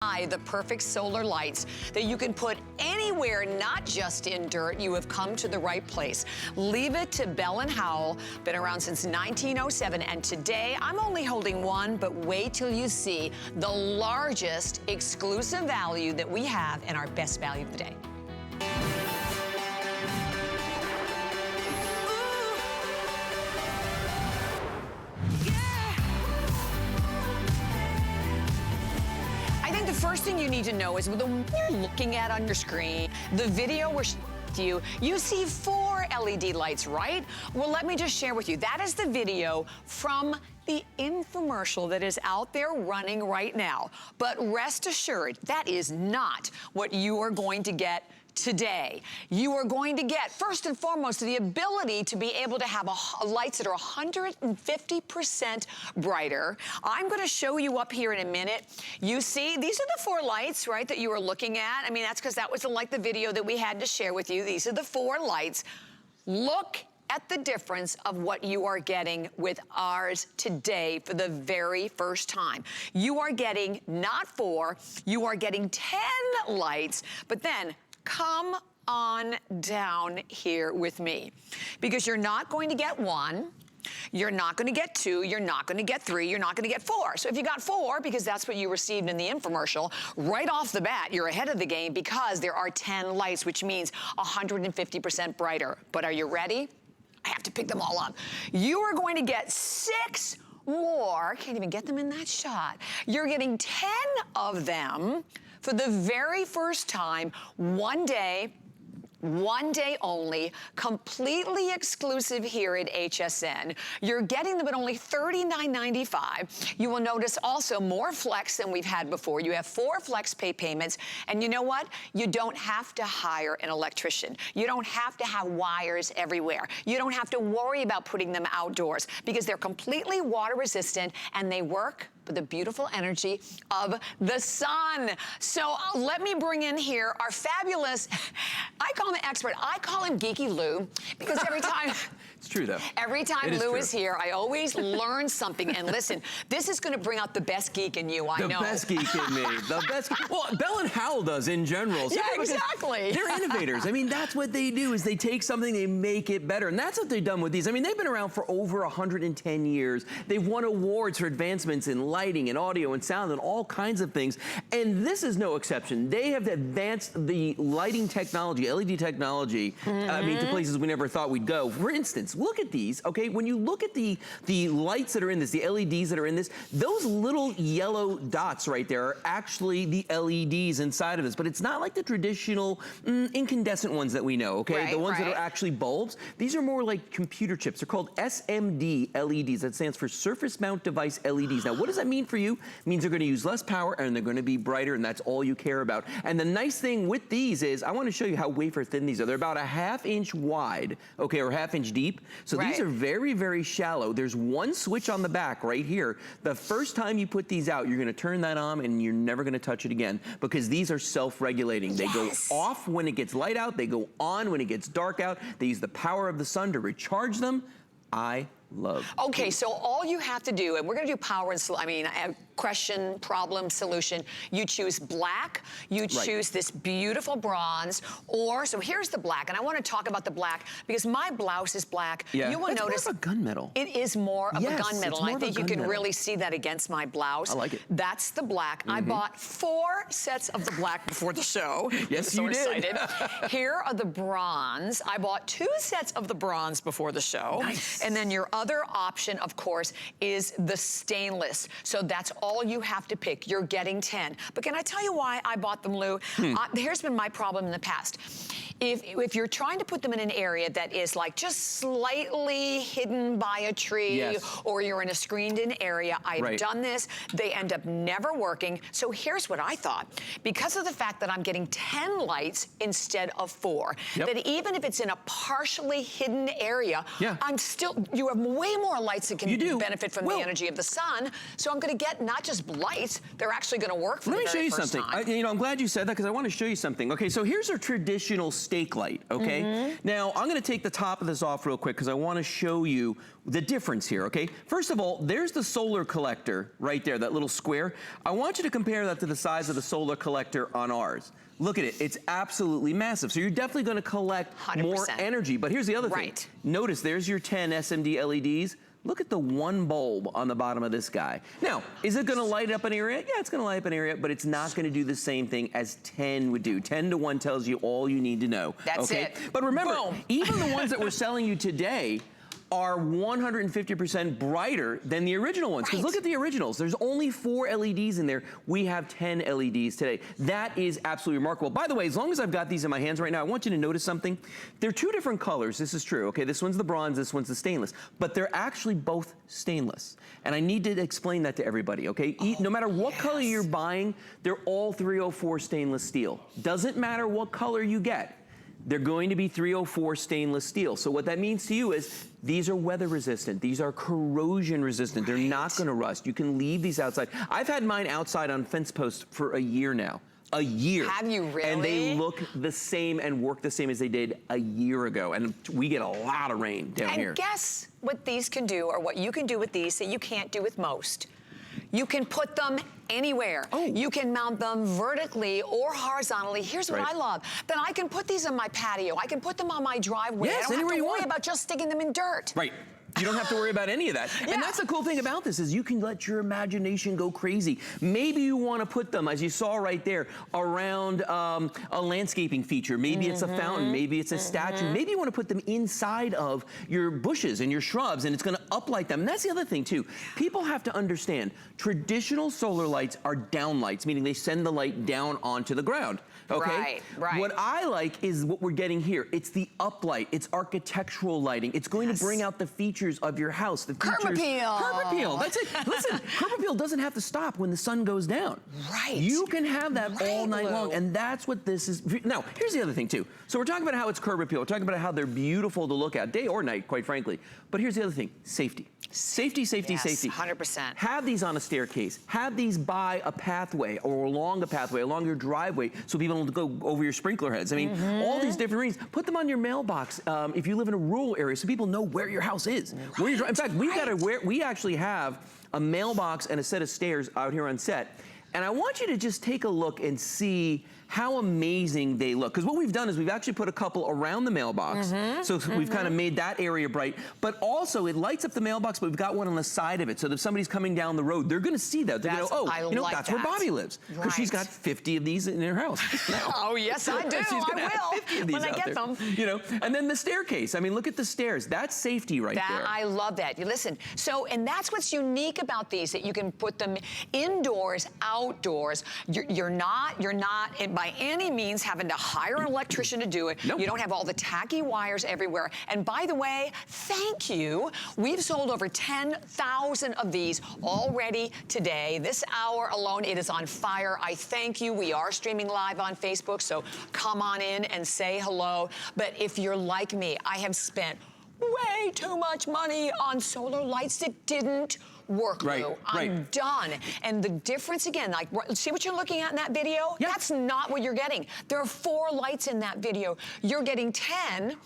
The perfect solar lights that you can put anywhere, not just in dirt. You have come to the right place. Leave it to Bell & Howell, been around since 1907, and today I'm only holding one, but wait till you see the largest exclusive value that we have in our best value of the day. First thing you need to know is the one you're looking at on your screen, the video we're you see 4 LED lights, right? Well, let me just share with you. That is the video from the infomercial that is out there running right now. But rest assured, that is not what you are going to get today. You are going to get, first and foremost, the ability to be able to have lights that are 150% brighter. I'm gonna show you up here in a minute. You see, these are the 4 lights, right, that you were looking at. I mean, that's because that was like the video that we had to share with you. These are the 4 lights. Look at the difference of what you are getting with ours today for the very first time. You are getting not 4, you are getting 10 lights, but then come on down here with me, because you're not going to get 1, you're not going to get 2, you're not going to get 3, you're not going to get 4. So if you got 4, because that's what you received in the infomercial, right off the bat, you're ahead of the game because there are 10 lights, which means 150% brighter. But are you ready? I have to pick them all up. You are going to get 6 more, can't even get them in that shot. You're getting 10 of them for the very first time, one day only, completely exclusive here at HSN. You're getting them at only $39.95. You will notice also more flex than we've had before. You have 4 flex pay payments, and you know what? You don't have to hire an electrician. You don't have to have wires everywhere. You don't have to worry about putting them outdoors because they're completely water resistant and they work with the beautiful energy of the sun. So let me bring in here our fabulous, I call him an expert, I call him Geeky Lou, because every time, it's true though. Every time Lou is here, I always learn something. And listen, this is gonna bring out the best geek in you, I know. The best geek in me, the best geek. Well, Bell & Howell does in general. Yeah, exactly. They're innovators. I mean, that's what they do, is they take something, they make it better. And that's what they've done with these. I mean, they've been around for over 110 years. They've won awards for advancements in lighting and audio and sound and all kinds of things. And this is no exception. They have advanced the lighting technology, LED technology, I mean, to places we never thought we'd go. For instance, look at these, okay? When you look at the lights that are in this, the LEDs that are in this, those little yellow dots right there are actually the LEDs inside of this. But it's not like the traditional incandescent ones that we know, okay? Right, the ones that are actually bulbs. These are more like computer chips. They're called SMD LEDs. That stands for Surface Mount Device LEDs. Now, what does that mean for you? It means they're gonna use less power and they're gonna be brighter, and that's all you care about. And the nice thing with these is, I wanna show you how wafer thin these are. They're about a ½ inch wide, okay, or ½ inch deep. So these are very, very shallow. There's one switch on the back right here. The first time you put these out, you're gonna turn that on and you're never gonna touch it again, because these are self-regulating. They go off when it gets light out, they go on when it gets dark out. They use the power of the sun to recharge them. I love. Okay, so all you have to do, and we're gonna do power and, question, problem, solution. You choose black, you choose this beautiful bronze, or, so here's the black, and I wanna talk about the black because my blouse is black. Yeah. You will notice more of a gunmetal. It is more of a gunmetal. I think you can really see that against my blouse. I like it. That's the black. I bought 4 sets of the black before the show. Yes, you did. Excited. Here are the bronze. I bought 2 sets of the bronze before the show. Nice. And then your other option, of course, is the stainless. So that's all you have to pick. You're getting 10. But can I tell you why I bought them, Lou? Here's been my problem in the past. If you're trying to put them in an area that is like just slightly hidden by a tree, or you're in a screened-in area, I've done this. They end up never working. So here's what I thought. Because of the fact that I'm getting 10 lights instead of 4, that even if it's in a partially hidden area, you have way more lights that can benefit from the energy of the sun. So I'm going to get not just lights, they're actually going to work for the very first time. Let me show you something. You know, I'm glad you said that because I want to show you something. Okay, so here's a traditional stake light, okay? Now, I'm gonna take the top of this off real quick because I wanna show you the difference here, okay? First of all, there's the solar collector right there, that little square. I want you to compare that to the size of the solar collector on ours. Look at it, it's absolutely massive. So you're definitely gonna collect 100%. more energy. But here's the other thing. Notice there's your 10 SMD LEDs. Look at the one bulb on the bottom of this guy. Now, is it gonna light up an area? Yeah, it's gonna light up an area, but it's not gonna do the same thing as 10 would do. 10 to 1 tells you all you need to know. That's okay? it. But remember, Boom. even the ones that we're selling you today are 150% brighter than the original ones. Because look at the originals. There's only 4 LEDs in there. We have 10 LEDs today. That is absolutely remarkable. By the way, as long as I've got these in my hands right now, I want you to notice something. They're 2 different colors. This is true. Okay, this one's the bronze, this one's the stainless. But they're actually both stainless. And I need to explain that to everybody, okay? No matter what color you're buying, they're all 304 stainless steel. Doesn't matter what color you get. They're going to be 304 stainless steel. So what that means to you is these are weather resistant. These are corrosion resistant. They're not gonna rust. You can leave these outside. I've had mine outside on fence posts for a year now. A year. Have you really? And they look the same and work the same as they did a year ago. And we get a lot of rain down here. And guess what these can do, or what you can do with these that you can't do with most. You can put them anywhere. You can mount them vertically or horizontally. Here's what I love. Then I can put these on my patio. I can put them on my driveway. Yes, I don't anywhere have to you worry want. about just sticking them in dirt. Right. You don't have to worry about any of that. And that's the cool thing about this is you can let your imagination go crazy. Maybe you want to put them, as you saw right there, around a landscaping feature. Maybe it's a fountain. Maybe it's a statue. Maybe you want to put them inside of your bushes and your shrubs, and it's going to uplight them. And that's the other thing, too. People have to understand, traditional solar lights are down lights, meaning they send the light down onto the ground. Okay? Right. What I like is what we're getting here. It's the uplight. It's architectural lighting. It's going to bring out the features of your house. The features. Curb appeal. Curb appeal. That's it. Listen, curb appeal doesn't have to stop when the sun goes down. Right. You can have that all night long, and that's what this is. Now, here's the other thing, too. So we're talking about how it's curb appeal. We're talking about how they're beautiful to look at, day or night, quite frankly. But here's the other thing, safety. Safety, safety, Yes, safety. 100%. Have these on a staircase. Have these by a pathway or along a pathway, along your driveway, so people don't go over your sprinkler heads. I mean, all these different reasons. Put them on your mailbox if you live in a rural area, so people know where your house is. Where you're, in fact, we actually have a mailbox and a set of stairs out here on set. And I want you to just take a look and see how amazing they look. Because what we've done is we've actually put a couple around the mailbox. So we've kind of made that area bright. But also it lights up the mailbox, but we've got one on the side of it. So that if somebody's coming down the road, they're gonna see that. They're gonna go, oh, you know, that's where Bobby lives. Because she's got 50 of these in her house. Oh, yes, I do. She's gonna have I will 50 of these when I out get there. them. You know, and then the staircase. I mean, look at the stairs. That's safety right there. I love that. You listen. So, and that's what's unique about these, that you can put them indoors, outdoors. You're not by any means having to hire an electrician to do it. Nope. You don't have all the tacky wires everywhere. And by the way, thank you. We've sold over 10,000 of these already today. This hour alone, it is on fire. I thank you. We are streaming live on Facebook, so come on in and say hello. But if you're like me, I have spent way too much money on solar lights that didn't work, Lou. I'm done. And the difference again, like, see what you're looking at in that video? Yep. That's not what you're getting. There are 4 lights in that video. You're getting 10.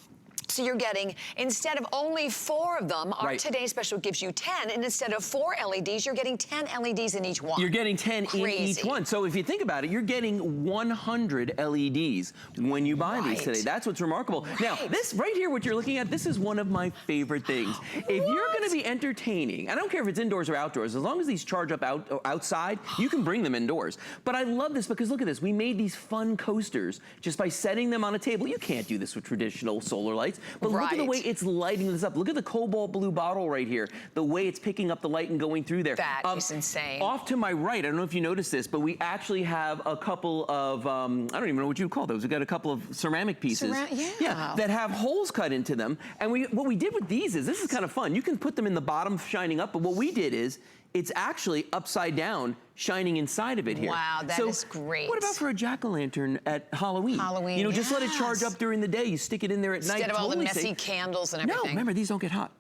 So you're getting, instead of only 4 of them, our today's special gives you 10, and instead of 4 LEDs, you're getting 10 LEDs in each one. You're getting 10 in each one. So if you think about it, you're getting 100 LEDs when you buy these today. That's what's remarkable. Now, this right here, what you're looking at, this is one of my favorite things. If you're gonna be entertaining, I don't care if it's indoors or outdoors, as long as these charge up outside, you can bring them indoors. But I love this because look at this, we made these fun coasters just by setting them on a table. You can't do this with traditional solar lights. But look at the way it's lighting this up. Look at the cobalt blue bottle right here. The way it's picking up the light and going through there. That is insane. Off to my right, I don't know if you noticed this, but we actually have a couple of, I don't even know what you would call those. We've got a couple of ceramic pieces. That have holes cut into them. And what we did with these is, this is kind of fun. You can put them in the bottom shining up, but what we did is, it's actually upside down, shining inside of it here. Wow, that is great. What about for a jack-o'-lantern at Halloween? You know, just let it charge up during the day. You stick it in there at night. Instead of all the messy candles and everything. No, remember, these don't get hot.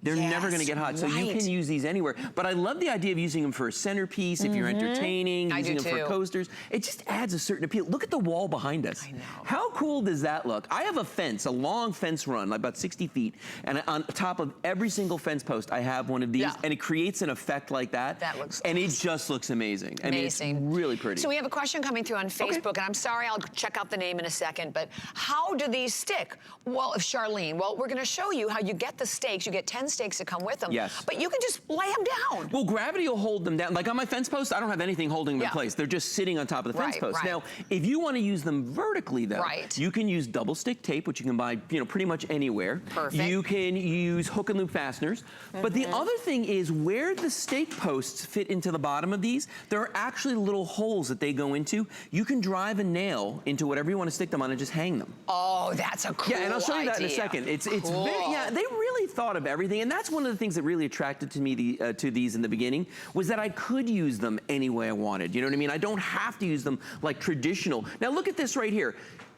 They're never gonna get hot. So you can use these anywhere. But I love the idea of using them for a centerpiece, if you're entertaining, using them for coasters. It just adds a certain appeal. Look at the wall behind us. I know. How cool does that look? I have a fence, a long fence run, like about 60 feet. And on top of every single fence post, I have one of these. And it creates an effect like that. That looks And it just looks amazing. I mean, it's really pretty. So we have a question coming through on Facebook, and I'm sorry, I'll check out the name in a second, but how do these stick? Well, Charlene, well, we're gonna show you how you get the stakes. You get 10 stakes that come with them. Yes. But you can just lay them down. Well, gravity will hold them down. Like on my fence post, I don't have anything holding them in place. They're just sitting on top of the fence post. Now, if you want to use them vertically, though, you can use double stick tape, which you can buy, pretty much anywhere. Perfect. You can use hook and loop fasteners. But the other thing is where the stake posts fit into the bottom of these, there are actually little holes that they go into. You can drive a nail into whatever you want to stick them on and just hang them. Oh, that's a cool idea. Yeah, and I'll show you that in a second. It's very, they really thought of everything, and that's one of the things that really attracted to me to these in the beginning, was that I could use them any way I wanted. You know what I mean? I don't have to use them like traditional. Now look at this right here.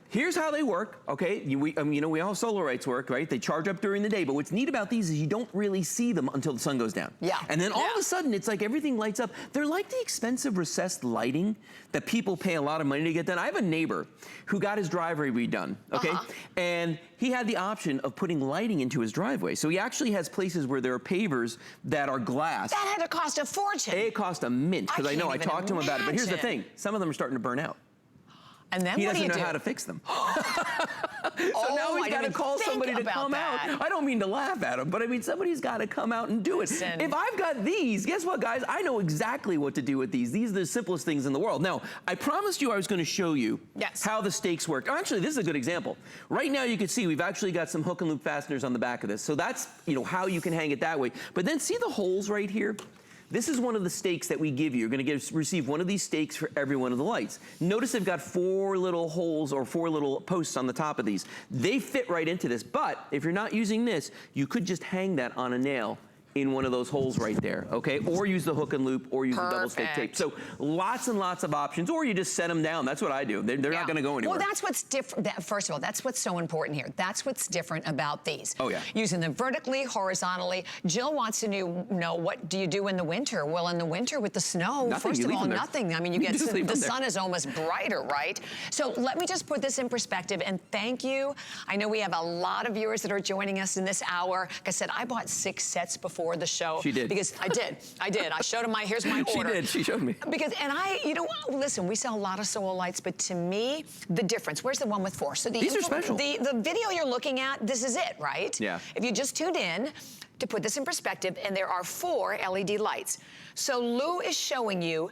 Here's how they work, okay? We all have solar lights work, right? They charge up during the day, but what's neat about these is you don't really see them until the sun goes down. Yeah. And then all of a sudden, it's like everything lights up. They're like the expensive recessed lighting that people pay a lot of money to get done. I have a neighbor who got his driveway redone, okay? And he had the option of putting lighting into his driveway. So he actually has places where there are pavers that are glass. That had to cost a fortune. It cost a mint, because I know I talked to him about it. But here's the thing, some of them are starting to burn out. And then he what do you do? doesn't know how to fix them. So now he's got to call somebody to come out. I don't mean to laugh at him, but I mean somebody's got to come out and do it. If I've got these, guess what, guys? I know exactly what to do with these. These are the simplest things in the world. Now, I promised you I was going to show you how the stakes work. Actually, this is a good example. Right now, you can see we've actually got some hook and loop fasteners on the back of this. So that's how you can hang it that way. But then see the holes right here? This is one of the stakes that we give you. You're gonna receive one of these stakes for every one of the lights. Notice they've got 4 little holes or 4 little posts on the top of these. They fit right into this, but if you're not using this, you could just hang that on a nail in one of those holes right there, okay? Or use the hook and loop, or use the double stick tape. So lots and lots of options, or you just set them down. That's what I do. They're not gonna go anywhere. Well, that's what's different. First of all, that's what's so important here. That's what's different about these. Oh, yeah. Using them vertically, horizontally. Jill wants to know what do you do in the winter? Well, in the winter with the snow, first of all, nothing. I mean, the sun is almost brighter, right? So let me just put this in perspective, and thank you. I know we have a lot of viewers that are joining us in this hour. Like I said, I bought 6 sets before the show. She did. Because I did. I showed him here's my order. She did, she showed me. Because, listen, we sell a lot of solar lights, but to me, the difference, where's the one with 4? So these are special. The video you're looking at, this is it, right? Yeah. If you just tuned in, to put this in perspective, and there are 4 LED lights. So Lou is showing you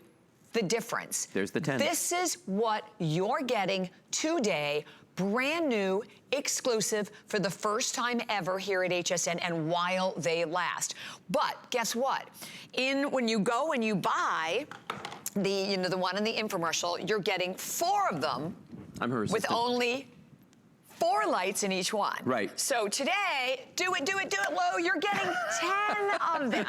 the difference. There's the 10. This is what you're getting today, brand new, exclusive for the first time ever here at HSN, and while they last. But guess what? When you go and you buy the one in the infomercial, you're getting 4 of them. I'm her assistant. With only 4 lights in each one. Right. So today, do it, Lou. You're getting 10 of them.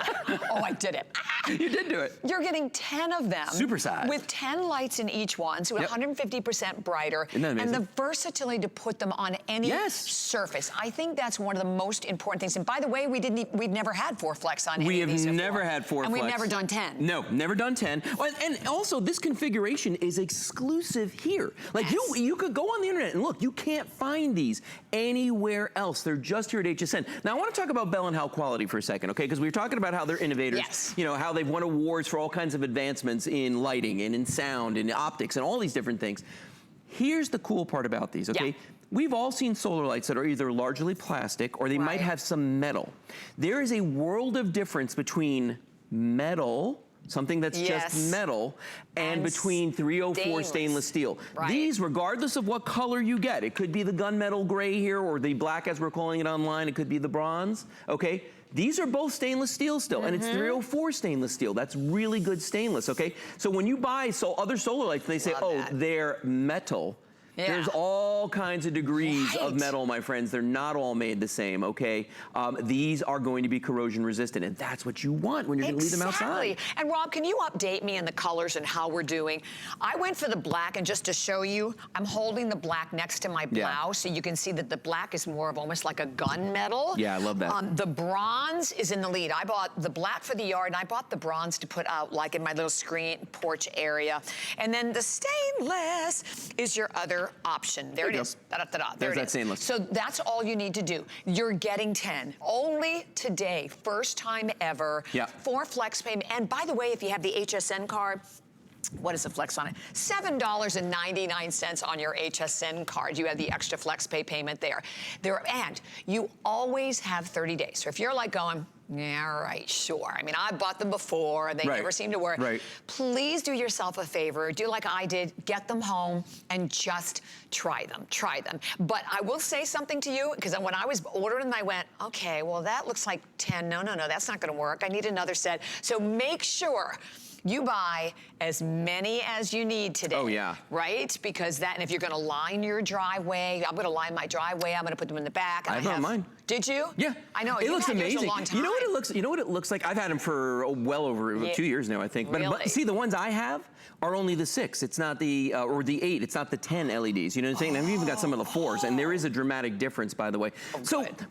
Oh, I did it. You did do it. You're getting 10 of them. Supersize. With 10 lights in each one, so 150% brighter. Isn't that amazing? And the versatility to put them on any surface. I think that's one of the most important things. And by the way, we've never had 4 flex on any of these before. We have never had 4 and flex. And we've never done 10. No, never done 10. And also, this configuration is exclusive here. Like, you could go on the internet and look, you can't find these anywhere else. They're just here at HSN. Now, I want to talk about Bell & Howell quality for a second, okay? Because we were talking about how they're innovators. Yes. How they've won awards for all kinds of advancements in lighting and in sound and optics and all these different things. Here's the cool part about these, okay? Yeah. We've all seen solar lights that are either largely plastic or they might have some metal. There is a world of difference between metal, something that's just metal, and between 304 stainless steel. Right. These, regardless of what color you get, it could be the gunmetal gray here or the black as we're calling it online, it could be the bronze, okay? These are both stainless steel still, and it's 304 stainless steel. That's really good stainless, okay? So when you buy other solar lights, they say, they're metal. There's all kinds of degrees of metal, my friends. They're not all made the same, okay? These are going to be corrosion resistant, and that's what you want when you're gonna leave them outside. And Rob, can you update me on the colors and how we're doing? I went for the black, and just to show you, I'm holding the black next to my blouse, so you can see that the black is more of almost like a gunmetal. Yeah, I love that. The bronze is in the lead. I bought the black for the yard, and I bought the bronze to put out like in my little screen porch area. And then the stainless is your other option. There it is. Da-da-da-da. There it is. Stainless. So that's all you need to do. You're getting 10. Only today, first time ever, for flex payment. And by the way, if you have the HSN card, what is the flex on it? $7.99 on your HSN card. You have the extra flex pay payment there. And you always have 30 days. So if you're like going, yeah, right, sure. I mean, I bought them before. They never seem to work. Please do yourself a favor. Do like I did. Get them home and just try them. Try them. But I will say something to you, because when I was ordering them, I went, okay, well, that looks like 10. No, that's not going to work. I need another set. So make sure you buy as many as you need today. Oh, yeah. Right? Because that, and if you're gonna line your driveway, I'm gonna line my driveway, I'm gonna put them in the back. I have mine. Did you? Yeah. I know. It looks amazing. A long time. You know what it looks like? I've had them for well over 2 years now, I think. But see, the ones I have are only the 6. It's not the, or the 8. It's not the 10 LEDs. You know what I'm saying? I've even got some of the 4s, and there is a dramatic difference, by the way.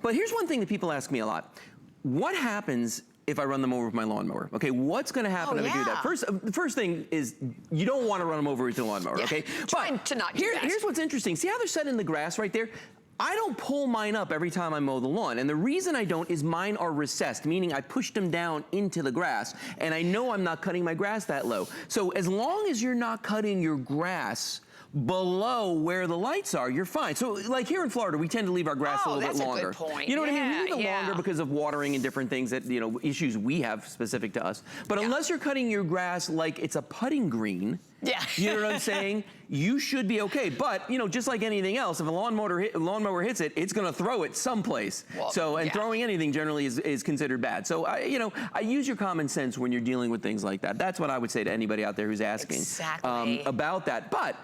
But here's one thing that people ask me a lot. What happens if I run them over with my lawnmower? Okay, what's gonna happen if I do that? The first thing is you don't wanna run them over with the lawnmower, okay? Trying to not do that. Here's what's interesting. See how they're set in the grass right there? I don't pull mine up every time I mow the lawn. And the reason I don't is mine are recessed, meaning I pushed them down into the grass, and I know I'm not cutting my grass that low. So as long as you're not cutting your grass below where the lights are, you're fine. So like here in Florida, we tend to leave our grass a little bit longer. That's a good point. You know what I mean? We leave it longer because of watering and different things that, you know, issues we have specific to us. But unless you're cutting your grass like it's a putting green, you know what I'm saying? You should be okay. But, you know, just like anything else, if a lawnmower hits it, it's gonna throw it someplace. And throwing anything generally is considered bad. So, you know, I use your common sense when you're dealing with things like that. That's what I would say to anybody out there who's asking about that. But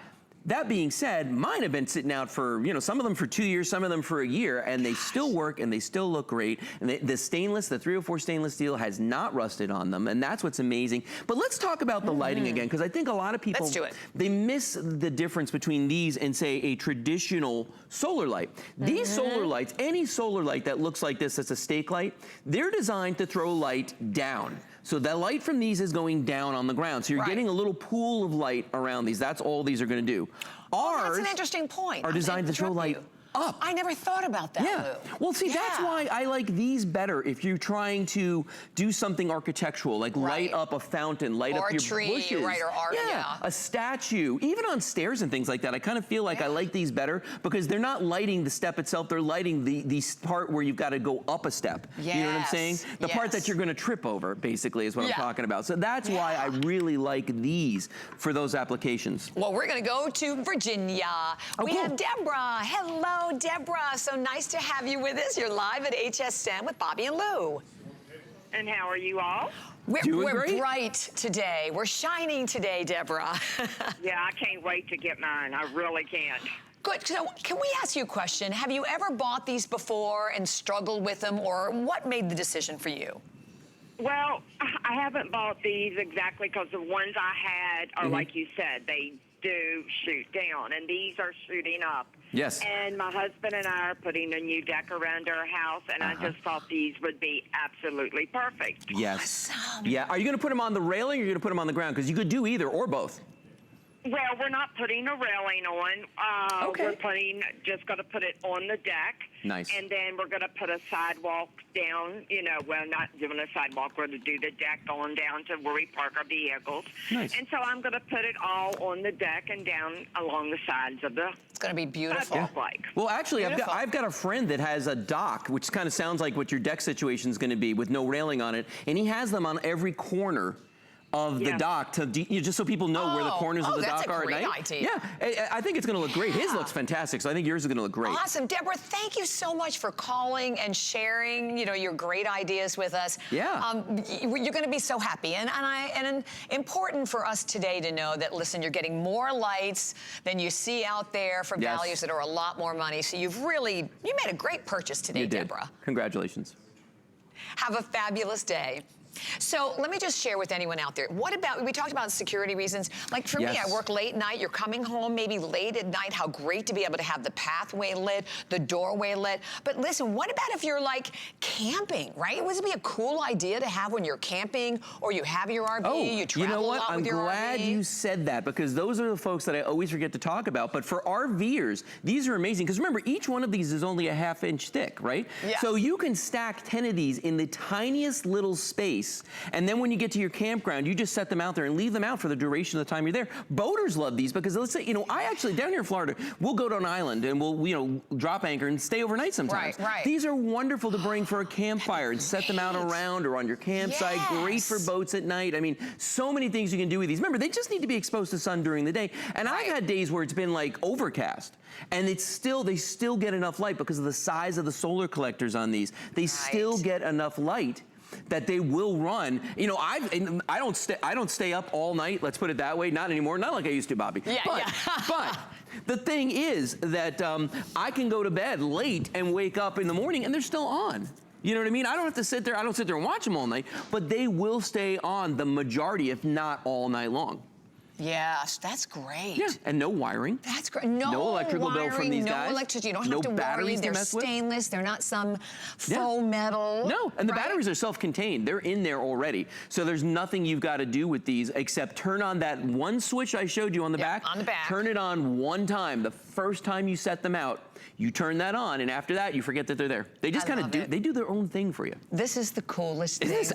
that being said, mine have been sitting out for, you know, some of them for 2 years, some of them for a year, and they still work and they still look great. And the stainless, the 304 stainless steel has not rusted on them, and that's what's amazing. But let's talk about the lighting again, because I think a lot of people, they miss the difference between these and, say, a traditional solar light. These solar lights, any solar light that looks like this, that's a stake light, they're designed to throw light down. So the light from these is going down on the ground. So you're getting a little pool of light around these. That's all these are gonna do. Ours that's an interesting point. Are designed to throw light up. I never thought about that, Lou. Well, see, that's why I like these better if you're trying to do something architectural, like light up a fountain, light up your bushes. Or art, a statue. Even on stairs and things like that, I kind of feel like I like these better because they're not lighting the step itself, they're lighting the part where you've got to go up a step. You know what I'm saying? The part that you're going to trip over, basically, is what I'm talking about. So that's why I really like these for those applications. Well, we're going to go to Virginia. We have Deborah. Hello, Deborah. So nice to have you with us. You're live at HSN with Bobby and Lou. And how are you all? We're bright today. We're shining today, Deborah. Yeah, I can't wait to get mine. I really can't. Good. So can we ask you a question? Have you ever bought these before and struggled with them, or what made the decision for you? Well, I haven't bought these exactly because the ones I had are like you said, they do shoot down, and these are shooting up. Yes. And my husband and I are putting a new deck around our house, and I just thought these would be absolutely perfect. Yes. Yeah. Are you going to put them on the railing or are you going to put them on the ground? Because you could do either or both. Well, we're not putting a railing on. We're just going to put it on the deck. Nice. And then we're going to put a sidewalk down, you know, well, not doing a sidewalk, we're going to do the deck going down to where we park our vehicles. Nice. And so I'm going to put it all on the deck and down along the sides of the It's going to be beautiful. Well, actually, I've got a friend that has a dock, which kind of sounds like what your deck situation is going to be with no railing on it. And he has them on every corner of the dock to just so people know where the corners of the dock are at night. That's a great idea. Yeah, I think it's gonna look great. His looks fantastic, so I think yours is gonna look great. Awesome. Deborah, thank you so much for calling and sharing, your great ideas with us. Yeah. You're gonna be so happy. And important for us today to know that, listen, you're getting more lights than you see out there for values that are a lot more money. So you made a great purchase today, Deborah. Congratulations. Have a fabulous day. So let me just share with anyone out there, we talked about security reasons. Like for me, I work late night, you're coming home maybe late at night, how great to be able to have the pathway lit, the doorway lit. But listen, what about if you're like camping, right? Would it be a cool idea to have when you're camping or you have your RV, you travel a lot with your RV? I'm glad you said that, because those are the folks that I always forget to talk about. But for RVers, these are amazing, because remember, each one of these is only a ½ inch thick, right? Yeah. So you can stack 10 of these in the tiniest little space. And then when you get to your campground, you just set them out there and leave them out for the duration of the time you're there. Boaters love these because let's say, I actually, down here in Florida, we'll go to an island and we'll, drop anchor and stay overnight sometimes. Right. These are wonderful to bring for a campfire and set them out around or on your campsite. Yes. Great for boats at night. I mean, so many things you can do with these. Remember, they just need to be exposed to sun during the day. And I've had days where it's been like overcast and they still get enough light because of the size of the solar collectors on these. They still get enough light that they will run. I don't stay up all night, let's put it that way, not anymore, not like I used to, Bobby. But the thing is that I can go to bed late and wake up in the morning and they're still on. You know what I mean? I don't have to sit there, I don't sit there and watch them all night, but they will stay on the majority, if not all night long. Yes, that's great. Yeah, and no wiring. That's great. No electrical wiring, bill from these guys. No electricity. You don't have to worry. They're stainless. They're not some faux metal. No, and the batteries are self-contained. They're in there already. So there's nothing you've got to do with these except turn on that one switch I showed you on the back. On the back. Turn it on one time. The first time you set them out, you turn that on, and after that, you forget that they're there. They just kind of do their own thing for you. This is the coolest thing as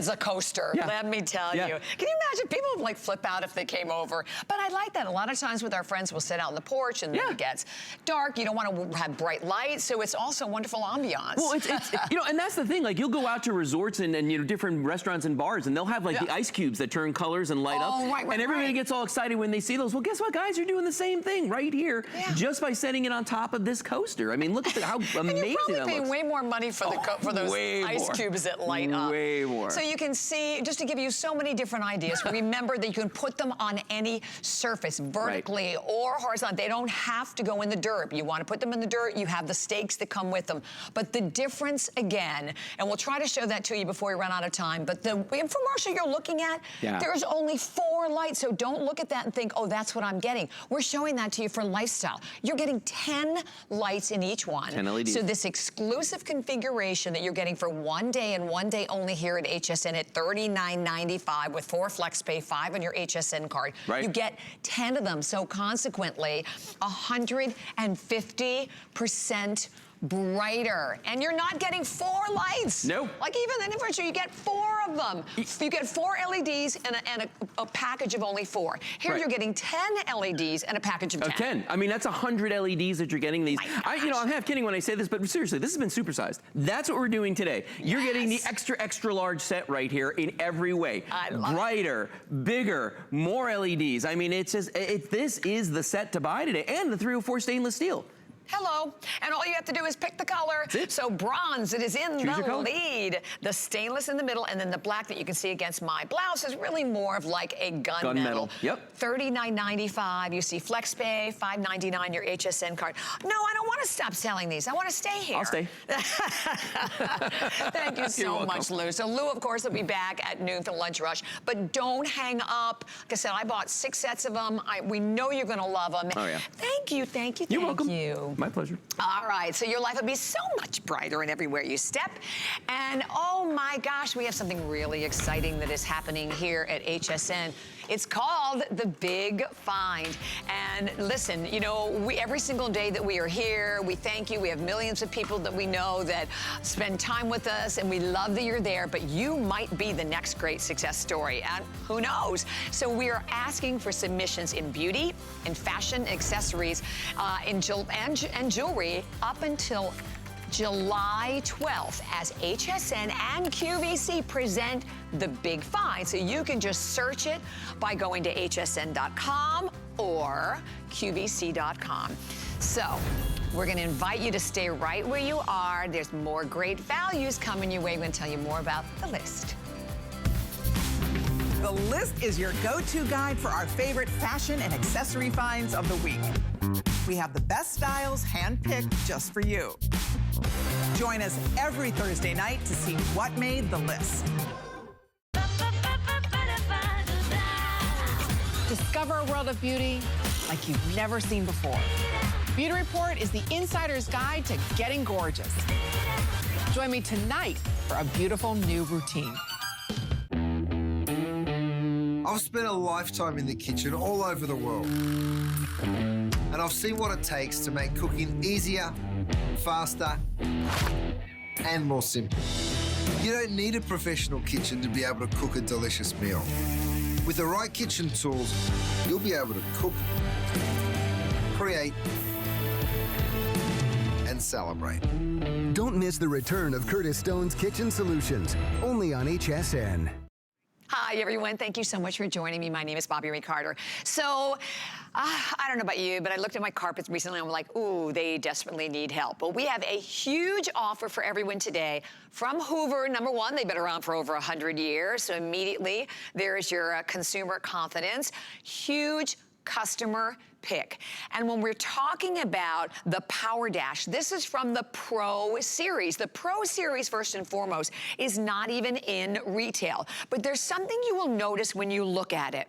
a coaster, let me tell you. Can you imagine? People would like flip out if they came over. But I like that. A lot of times with our friends, we'll sit out on the porch and then it gets dark. You don't want to have bright lights, so it's also wonderful ambiance. Well, it's and that's the thing. Like, you'll go out to resorts and different restaurants and bars, and they'll have like the ice cubes that turn colors and light up. And everybody gets all excited when they see those. Well, guess what, guys? You're doing the same thing right here, just by setting it on top of this coaster. I mean, look at how amazing that looks. You're probably paying way more money for those ice cubes that light up. Way more. So you can see, just to give you so many different ideas, remember that you can put them on any surface, vertically or horizontal. They don't have to go in the dirt. You want to put them in the dirt, you have the stakes that come with them. But the difference, again, and we'll try to show that to you before we run out of time, but the infomercial you're looking at, there's only 4 lights, so don't look at that and think, oh, that's what I'm getting. We're showing that to you for lifestyle. You're getting 10 lights in each one. 10 LEDs. So this exclusive configuration that you're getting for one day and one day only here at HSN at $39.95 with 4 FlexPay, 5 on your HSN card. You get 10 of them, so consequently, 150% brighter. And you're not getting 4 lights. No. Like even the inverter, you get 4 of them. You get 4 LEDs and a package of only 4. Here you're getting 10 LEDs and a package of 10. I mean, that's 100 LEDs that you're getting these. I'm half kidding when I say this, but seriously, this has been supersized. That's what we're doing today. You're getting the extra large set right here in every way. Brighter, bigger, more LEDs. I mean, it's just, this is the set to buy today, and the 304 stainless steel. Hello, and all you have to do is pick the color. So bronze, it is in the lead. The stainless in the middle, and then the black that you can see against my blouse is really more of like a gunmetal. Yep. $39.95. You see FlexPay, $5.99 your HSN card. No, I don't want to stop selling these. I want to stay here. I'll stay. Thank you so much, Lou. So Lou, of course, will be back at noon for lunch rush. But don't hang up. Like I said, I bought 6 sets of them. We know you're going to love them. Oh, yeah. Thank you. You're welcome. My pleasure. All right, so your life will be so much brighter in everywhere you step. And oh my gosh, we have something really exciting that is happening here at HSN. It's called the Big Find. And listen, every single day that we are here, we thank you. We have millions of people that we know that spend time with us, and we love that you're there, but you might be the next great success story, and who knows? So we are asking for submissions in beauty, in fashion, accessories, and jewelry up until July 12th as HSN and QVC present the big find. So you can just search it by going to hsn.com or qvc.com. So we're going to invite you to stay right where you are. There's more great values coming your way. We're going to tell you more about the list. The list is your go-to guide for our favorite fashion and accessory finds of the week. We have the best styles hand-picked just for you. Join us every Thursday night to see what made the list. Discover a world of beauty like you've never seen before. Beauty Report is the insider's guide to getting gorgeous. Join me tonight for a beautiful new routine. I've spent a lifetime in the kitchen all over the world. And I've seen what it takes to make cooking easier, faster, and more simple. You don't need a professional kitchen to be able to cook a delicious meal. With the right kitchen tools, you'll be able to cook, create, and celebrate. Don't miss the return of Curtis Stone's Kitchen Solutions, only on HSN. Hi, everyone. Thank you so much for joining me. My name is Bobby Ray Carter. So, I don't know about you, but I looked at my carpets recently and I'm like, ooh, they desperately need help. But we have a huge offer for everyone today from Hoover. Number one, they've been around for over 100 years. So immediately, there's your consumer confidence. Huge customer pick. And when we're talking about the Power Dash, this is from the Pro Series. The Pro Series, first and foremost, is not even in retail. But there's something you will notice when you look at it.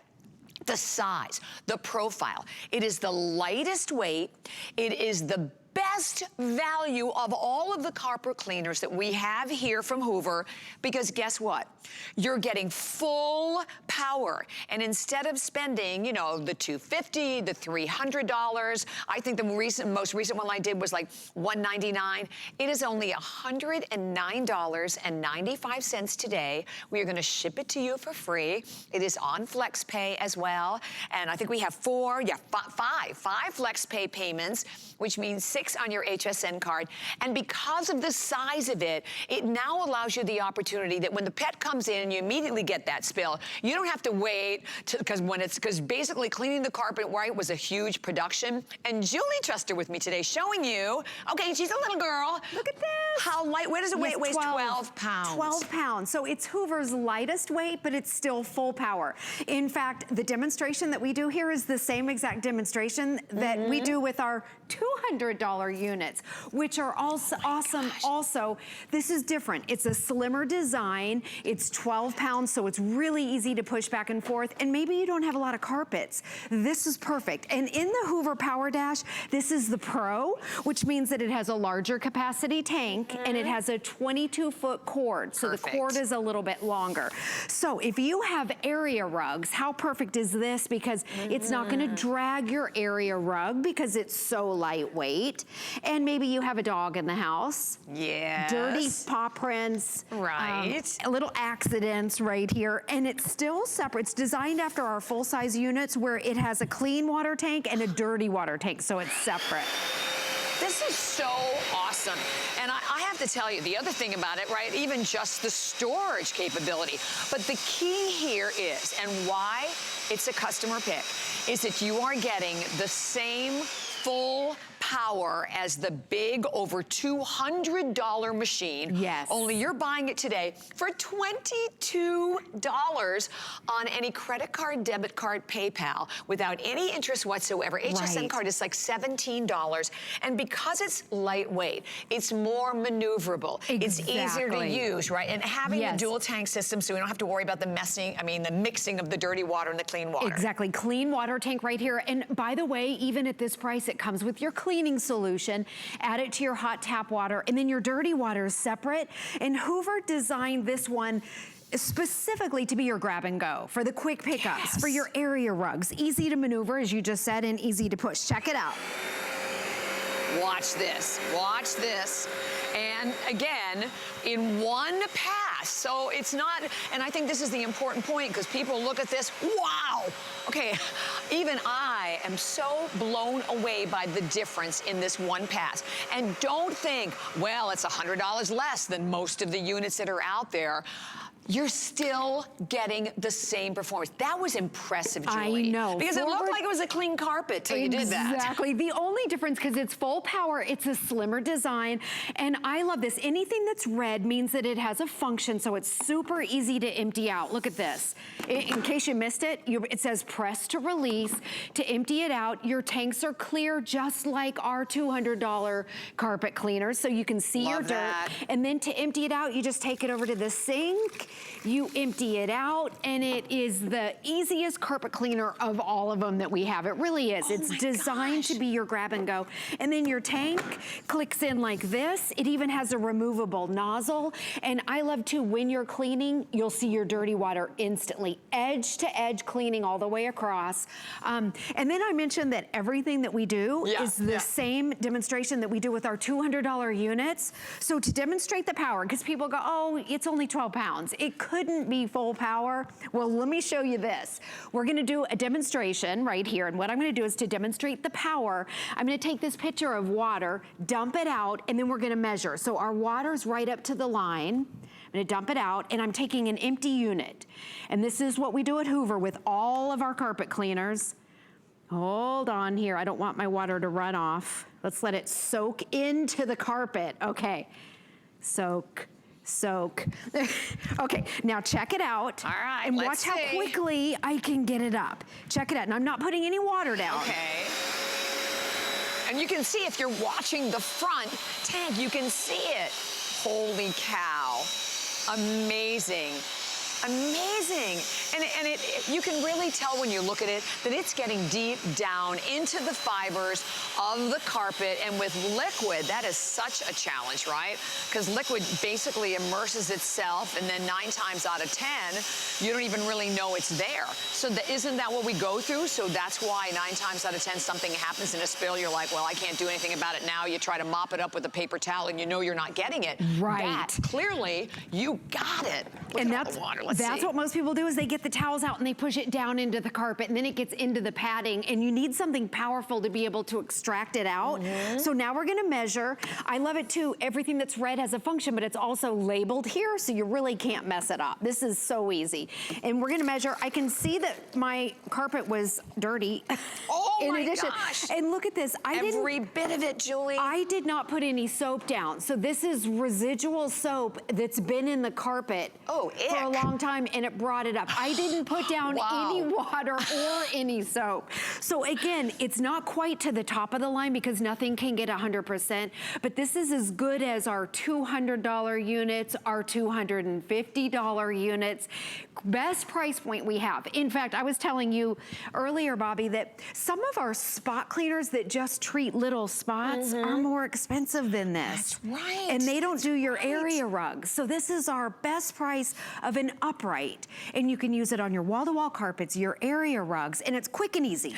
The size, the profile. It is the lightest weight. It is the best value of all of the carpet cleaners that we have here from Hoover, because guess what? You're getting full power. And instead of spending, you know, the $250, the $300, I think the most recent one I did was like $199. It is only $109.95 today. We are going to ship it to you for free. It is on FlexPay as well. And I think we have five FlexPay payments, which means 6 on your HSN card. And because of the size of it, it now allows you the opportunity that when the pet comes in and you immediately get that spill, you don't have to wait because basically cleaning the carpet right was a huge production. And Julie Truster with me today showing you, okay, she's a little girl. Look at this. How light, where does it weigh? It weighs 12 pounds. 12 pounds. So it's Hoover's lightest weight, but it's still full power. In fact, the demonstration that we do here is the same exact demonstration that we do with our $200 units, which are also awesome. Also, this is different. It's a slimmer design. It's 12 pounds, so it's really easy to push back and forth. And maybe you don't have a lot of carpets. This is perfect. And in the Hoover Power Dash, this is the Pro, which means that it has a larger capacity tank and it has a 22-foot cord. So the cord is a little bit longer. So if you have area rugs, how perfect is this? Because it's not going to drag your area rug because it's so lightweight. And maybe you have a dog in the house. Yes. Dirty paw prints. Right. Little accidents right here. And it's still separate. It's designed after our full-size units where it has a clean water tank and a dirty water tank. So it's separate. This is so awesome. And I have to tell you, the other thing about it, right, even just the storage capability. But the key here is, and why it's a customer pick, is that you are getting the same full power as the big over $200 machine. Yes. Only you're buying it today for $22 on any credit card, debit card, PayPal without any interest whatsoever. HSN card is like $17. And because it's lightweight, it's more maneuverable. Exactly. It's easier to use, right? And having the dual tank system so we don't have to worry about the mixing of the dirty water and the clean water. Exactly. Clean water tank right here. And by the way, even at this price, it comes with your cleaning solution. Add it to your hot tap water, and then your dirty water is separate. And Hoover designed this one specifically to be your grab and go, for the quick pickups, for your area rugs. Easy to maneuver, as you just said, and easy to push. Check it out. Watch this, watch this. And again, in one pass. So it's not, and I think this is the important point because people look at this, wow, Okay, even I am so blown away by the difference in this one pass. And don't think, well, it's $100 less than most of the units that are out there. You're still getting the same performance. That was impressive, Julie. I know. Because it looked like it was a clean carpet till you did that. Exactly. The only difference, because it's full power, it's a slimmer design, and I love this. Anything that's red means that it has a function, so it's super easy to empty out. Look at this. In case you missed it, it says press to release. To empty it out, your tanks are clear, just like our $200 carpet cleaners, so you can see your dirt. And then to empty it out, you just take it over to the sink. You empty it out, and it is the easiest carpet cleaner of all of them that we have. It really is. It's designed to be your grab and go. And then your tank clicks in like this. It even has a removable nozzle. And I love too, when you're cleaning, you'll see your dirty water instantly. Edge to edge cleaning all the way across. And then I mentioned that everything that we do is the same demonstration that we do with our $200 units. So to demonstrate the power, because people go, oh, it's only 12 pounds. It couldn't be full power. Well, let me show you this. We're gonna do a demonstration right here, and what I'm gonna do is to demonstrate the power, I'm gonna take this pitcher of water, dump it out, and then we're gonna measure. So our water's right up to the line. I'm gonna dump it out, and I'm taking an empty unit. And this is what we do at Hoover with all of our carpet cleaners. Hold on here, I don't want my water to run off. Let's let it soak into the carpet. Okay, soak. Okay, now check it out. All right, and watch how quickly I can get it up. Check it out, and I'm not putting any water down. Okay. And you can see if you're watching the front tank, you can see it. Holy cow. Amazing. Amazing. And you can really tell when you look at it that it's getting deep down into the fibers of the carpet. And with liquid, that is such a challenge, right? Because liquid basically immerses itself, and then 9 times out of 10, you don't even really know it's there. So isn't that what we go through? So that's why 9 times out of 10, something happens in a spill. You're like, well, I can't do anything about it now. You try to mop it up with a paper towel, and you know you're not getting it. Right. That, clearly, you got it. Look at all the water. That's what most people do, is they get the towels out and they push it down into the carpet, and then it gets into the padding, and you need something powerful to be able to extract it out. So now we're gonna measure. I love it too. Everything that's red has a function, but it's also labeled here, so you really can't mess it up. This is so easy. And we're gonna measure. I can see that my carpet was dirty. Oh in my addition. gosh. And look at this. Every bit of it, Julie. I did not put any soap down. So this is residual soap that's been in the carpet for a long time, and it brought it up. I didn't put down any water or any soap. So again, it's not quite to the top of the line because nothing can get 100%, but this is as good as our $200 units, our $250 units. Best price point we have. In fact, I was telling you earlier, Bobby, that some of our spot cleaners that just treat little spots are more expensive than this. That's right. And they don't do your area rugs. So this is our best price of an upright. And you can use it on your wall-to-wall carpets, your area rugs, and it's quick and easy.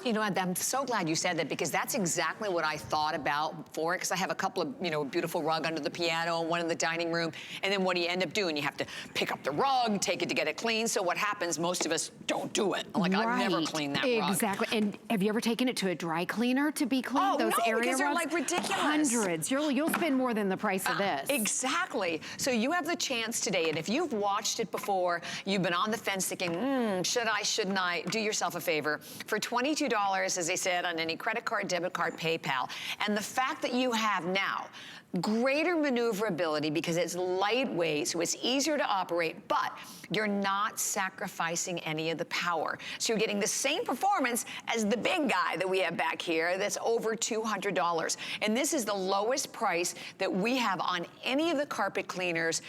You know, I'm so glad you said that, because that's exactly what I thought about for it, because I have a couple of, you know, beautiful rug under the piano and one in the dining room, and then what do you end up doing? You have to pick up the rug, take it to get it clean. So what happens, most of us don't do it. Like, I've never cleaned that rug. Exactly. And have you ever taken it to a dry cleaner to be cleaned? Oh, Those no, area because they're rugs? like ridiculous. Hundreds. You'll spend more than the price of this. Exactly. So you have the chance today, and if you've watched it before, you've been on the fence thinking, should I, shouldn't I? Do yourself a favor. For $22, as I said, on any credit card, debit card, PayPal, and the fact that you have now greater maneuverability because it's lightweight, so it's easier to operate, but you're not sacrificing any of the power. So you're getting the same performance as the big guy that we have back here that's over $200. And this is the lowest price that we have on any of the carpet cleaners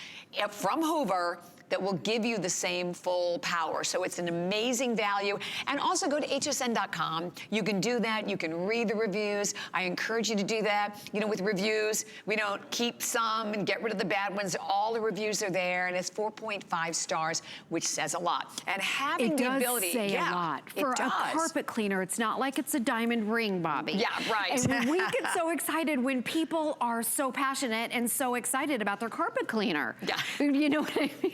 from Hoover that will give you the same full power. So it's an amazing value. And also go to hsn.com. You can do that. You can read the reviews. I encourage you to do that. You know, with reviews, we don't keep some and get rid of the bad ones. All the reviews are there, and it's 4.5 stars, which says a lot. And having the ability, it does say a lot. For a carpet cleaner, it's not like it's a diamond ring, Bobby. Yeah, right. And we get so excited when people are so passionate and so excited about their carpet cleaner. Yeah. You know what I mean?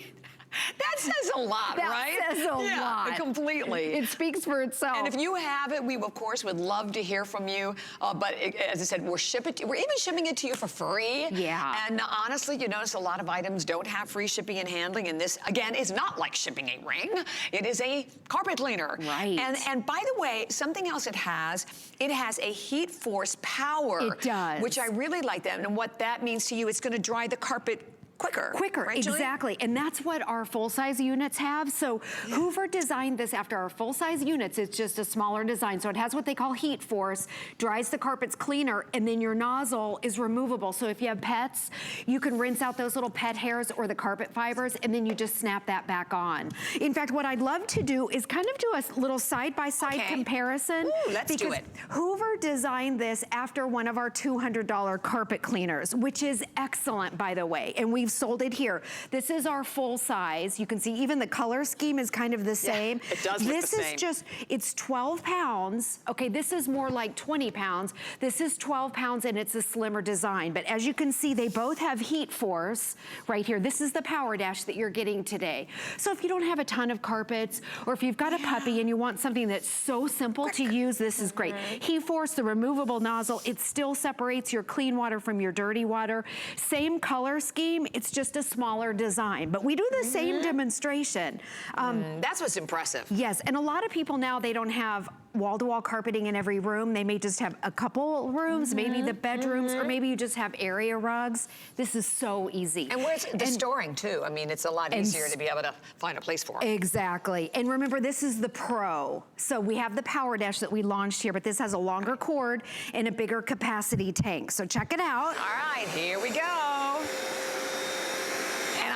That says a lot, right? That says a lot. Completely. It speaks for itself. And if you have it, we of course would love to hear from you. As I said, we're even shipping it to you for free. Yeah. And honestly, you notice a lot of items don't have free shipping and handling. And this, again, is not like shipping a ring. It is a carpet cleaner. Right. And by the way, something else it has a heat force power. It does. Which I really like that. And what that means to you, it's going to dry the carpet quicker, right, Julie? Exactly. And that's what our full-size units have. So Hoover designed this after our full-size units. It's just a smaller design. So it has what they call heat force, dries the carpets cleaner, and then your nozzle is removable. So if you have pets, you can rinse out those little pet hairs or the carpet fibers, and then you just snap that back on. In fact, what I'd love to do is kind of do a little side-by-side comparison. Ooh, let's do it. Hoover designed this after one of our $200 carpet cleaners, which is excellent, by the way. And we've sold it here. This is our full size. You can see even the color scheme is kind of the same. It does look the same. This is just, it's 12 pounds. Okay, this is more like 20 pounds. This is 12 pounds and it's a slimmer design. But as you can see, they both have heat force right here. This is the power dash that you're getting today. So if you don't have a ton of carpets, or if you've got a puppy and you want something that's so simple to use, this is great. Heat force, the removable nozzle, it still separates your clean water from your dirty water. Same color scheme, it's just a smaller design. But we do the same demonstration. That's what's impressive. Yes, and a lot of people now, they don't have wall-to-wall carpeting in every room. They may just have a couple rooms, maybe the bedrooms, or maybe you just have area rugs. This is so easy. And where's the storing too? I mean, it's a lot easier to be able to find a place for it. Exactly. And remember, this is the Pro. So we have the Power Dash that we launched here, but this has a longer cord and a bigger capacity tank. So check it out. All right, here we go.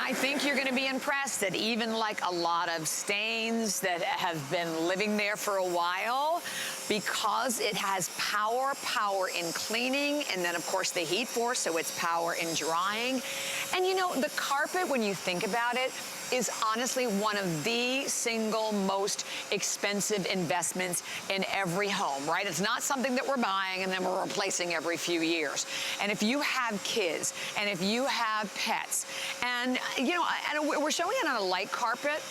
I think you're going to be impressed that even like a lot of stains that have been living there for a while, because it has power in cleaning, and then of course the heat force, so it's power in drying. And you know, the carpet, when you think about it, is honestly one of the single most expensive investments in every home, right? It's not something that we're buying and then we're replacing every few years. And if you have kids, and if you have pets, and you know, and we're showing it on a light carpet,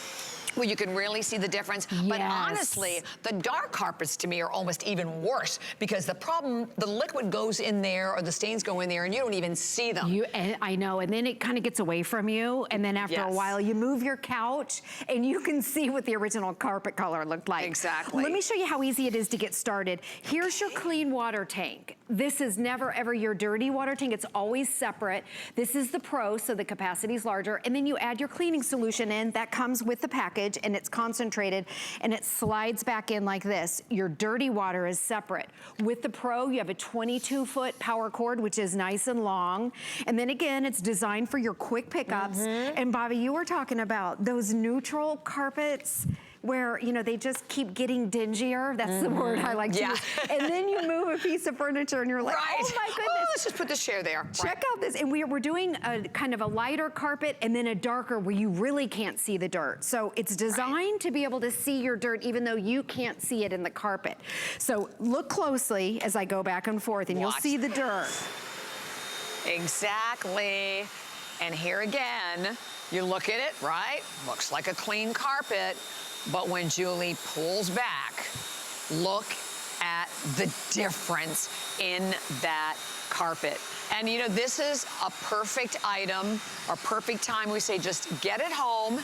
where you can really see the difference. Yes. But honestly, the dark carpets to me are almost even worse, because the problem, the liquid goes in there or the stains go in there and you don't even see them. I know, and then it kind of gets away from you, and then after a while you move your couch and you can see what the original carpet color looked like. Exactly. Let me show you how easy it is to get started. Here's your clean water tank. This is never ever your dirty water tank. It's always separate. This is the Pro, so the capacity is larger, and then you add your cleaning solution in. That comes with the package, and it's concentrated, and it slides back in like this. Your dirty water is separate. With the Pro, you have a 22-foot power cord, which is nice and long. And then again, it's designed for your quick pickups. And Bobby, you were talking about those neutral carpets where, you know, they just keep getting dingier. That's the word I like to use. And then you move a piece of furniture and you're like, oh my goodness. Oh, let's just put this chair there. Check out this, and we're doing a kind of a lighter carpet and then a darker where you really can't see the dirt. So it's designed to be able to see your dirt even though you can't see it in the carpet. So look closely as I go back and forth, and you'll see the dirt. Exactly. And here again, you look at it, right? Looks like a clean carpet. But when Julie pulls back, look at the difference in that carpet. And you know, this is a perfect item, or perfect time. We say just get it home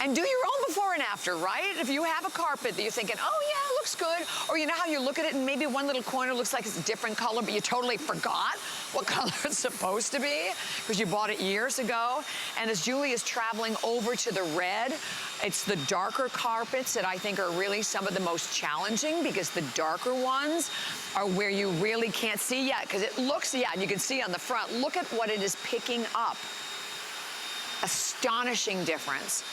and do your own before and after, right? If you have a carpet that you're thinking, oh yeah, it looks good, or you know how you look at it and maybe one little corner looks like it's a different color, but you totally forgot what color it's supposed to be because you bought it years ago. And as Julie is traveling over to the red, it's the darker carpets that I think are really some of the most challenging, because the darker ones are where you really can't see yet, because it looks, and you can see on the front, look at what it is picking up. Astonishing difference.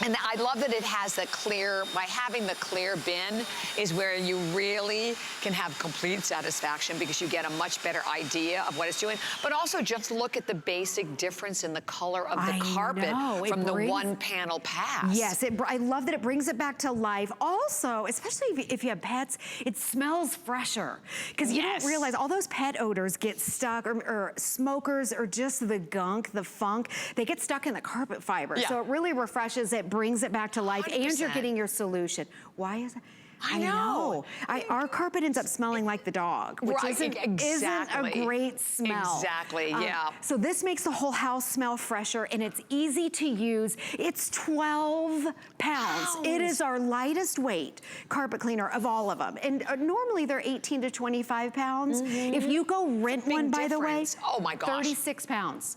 And I love that it has the clear, by having the clear bin is where you really can have complete satisfaction because you get a much better idea of what it's doing. But also just look at the basic difference in the color of the carpet from the one panel pass. Yes, I love that it brings it back to life. Also, especially if you have pets, it smells fresher. Because you don't realize all those pet odors get stuck, or smokers, or just the gunk, the funk, they get stuck in the carpet fiber. So it really refreshes it, brings it back to life, 100%. And you're getting your solution. Why is that? I know. Our carpet ends up smelling like the dog, which isn't a great smell. Exactly, yeah. So this makes the whole house smell fresher, and it's easy to use. It's 12 pounds. It is our lightest weight carpet cleaner of all of them. And normally they're 18 to 25 pounds. If you go rent one, by the way, oh my gosh, 36 pounds.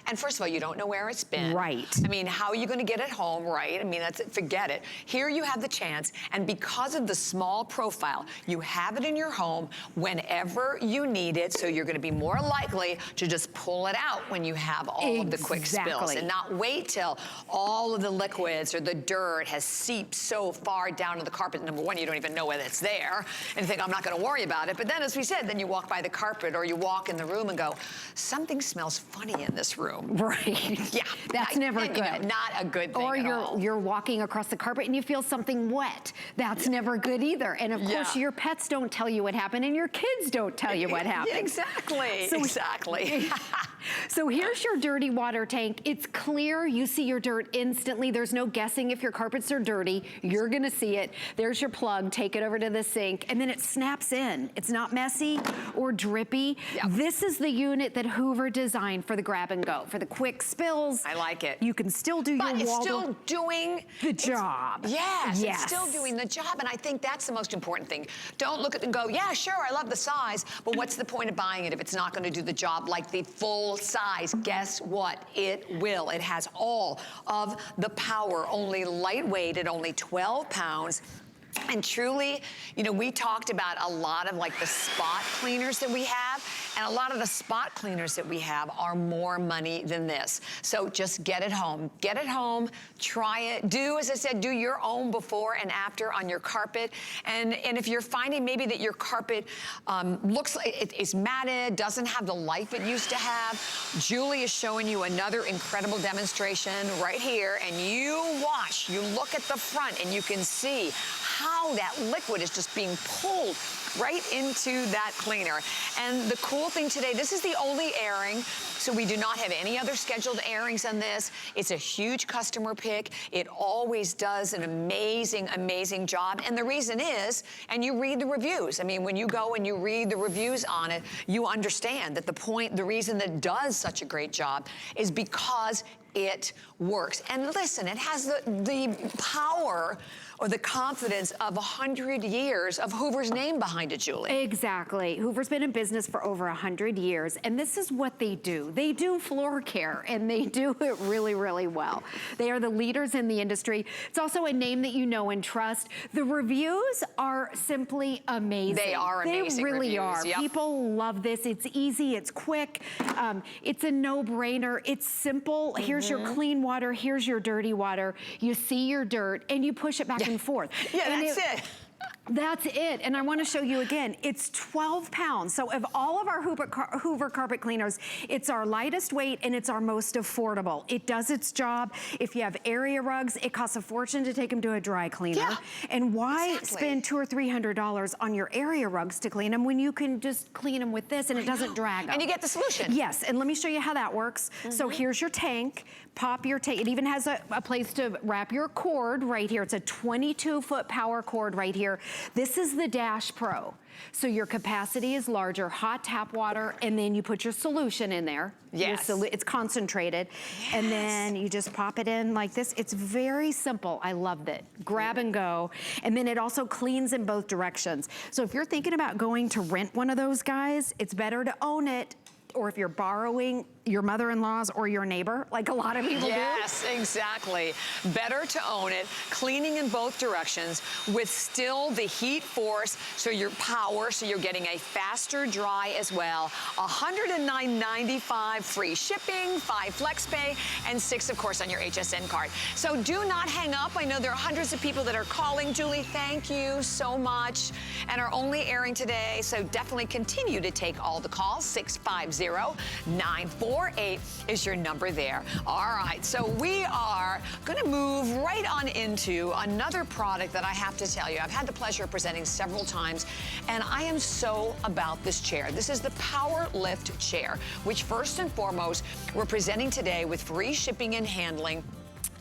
And first of all, you don't know where it's been. Right. I mean, how are you going to get it home, right? I mean, that's it, forget it. Here you have the chance, and because of the small profile, you have it in your home whenever you need it, so you're going to be more likely to just pull it out when you have all of the quick spills and not wait till all of the liquids or the dirt has seeped so far down to the carpet. Number one, you don't even know whether it's there and think, I'm not going to worry about it. But then, as we said, then you walk by the carpet or you walk in the room and go, something smells funny in this room. Right. Yeah. That's never good. You know, not a good thing at all. Or you're walking across the carpet and you feel something wet. That's never good either. And of course, your pets don't tell you what happened, and your kids don't tell you what happened. Exactly. So here's your dirty water tank. It's clear. You see your dirt instantly. There's no guessing if your carpets are dirty. You're going to see it. There's your plug. Take it over to the sink, and then it snaps in. It's not messy or drippy. This is the unit that Hoover designed for the grab and go, for the quick spills. I like it. You can still do but your it's still doing the job. Yes, it's still doing the job, and I think that's the most important thing. Don't look at it and go, yeah, sure, I love the size, but what's the point of buying it if it's not going to do the job like the full size? Guess what? It will. It has all of the power, only lightweight at only 12 pounds. And truly, you know, we talked about a lot of like the spot cleaners that we have, and a lot of the spot cleaners that we have are more money than this. So just get it home. Get it home, try it. Do, as I said, do your own before and after on your carpet. And if you're finding maybe that your carpet looks like it is matted, doesn't have the life it used to have, Julie is showing you another incredible demonstration right here. And you watch, you look at the front, and you can see how that liquid is just being pulled right into that cleaner. And the cool thing today, this is the only airing, so we do not have any other scheduled airings on this. It's a huge customer pick. It always does an amazing, amazing job. And the reason is, and you read the reviews. I mean, when you go and you read the reviews on it, you understand that the reason that it does such a great job is because it works. And listen, it has the power or the confidence of 100 years of Hoover's name behind it, Julie. Exactly. Hoover's been in business for over 100 years, and this is what they do. They do floor care, and they do it really, really well. They are the leaders in the industry. It's also a name that you know and trust. The reviews are simply amazing. They are amazing. They really reviews. are. Yep. People love this. It's easy. It's quick. It's a no-brainer. It's simple. Here's your clean water. Here's your dirty water. You see your dirt, and you push it back and forth. Yeah, and that's it. That's it. And I want to show you again, it's 12 pounds. So of all of our Hoover carpet cleaners, it's our lightest weight and it's our most affordable. It does its job. If you have area rugs, it costs a fortune to take them to a dry cleaner. Yeah, and why spend $200 or $300 on your area rugs to clean them when you can just clean them with this and it doesn't drag them? And you get the solution. Yes, and let me show you how that works. So here's your tank. Pop your tank. It even has a place to wrap your cord right here. It's a 22-foot power cord right here. This is the Dash Pro. So your capacity is larger, hot tap water, and then you put your solution in there. Yes. It's concentrated. Yes. And then you just pop it in like this. It's very simple. I love that. Grab and go. And then it also cleans in both directions. So if you're thinking about going to rent one of those guys, it's better to own it. Or if you're borrowing, your mother-in-law's or your neighbor, like a lot of people do. Yes, exactly. Better to own it, cleaning in both directions with still the heat force, so your power, so you're getting a faster dry as well. $109.95 free shipping, 5 flex pay, and 6, of course, on your HSN card. So do not hang up. I know there are hundreds of people that are calling. Julie, thank you so much. And are only airing today, so definitely continue to take all the calls. 650-948 is your number there. All right, so we are gonna move right on into another product that I have to tell you, I've had the pleasure of presenting several times, and I am so about this chair. This is the Power Lift chair, which first and foremost, we're presenting today with free shipping and handling,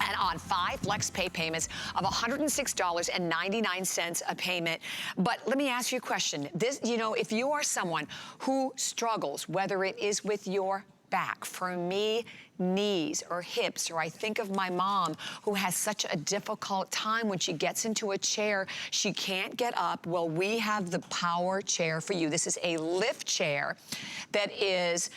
and on 5 flex pay payments of $106.99 a payment. But let me ask you a question. This, you know, if you are someone who struggles, whether it is with your back, for me, knees or hips, or I think of my mom who has such a difficult time when she gets into a chair, she can't get up. Well, we have the Power chair for you. This is a lift chair that is,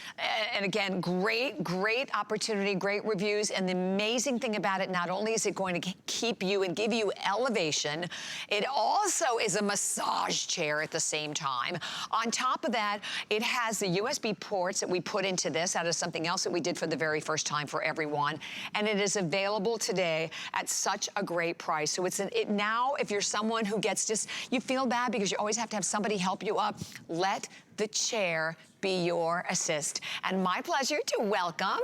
and again, great opportunity, great reviews, and the amazing thing about it, not only is it going to keep you and give you elevation, it also is a massage chair at the same time. On top of that, it has the USB ports that we put into this. That is something else that we did for the very first time for everyone, and it is available today at such a great price. So it's now, if you're someone who gets just, you feel bad because you always have to have somebody help you up, let the chair be your assist. And my pleasure to welcome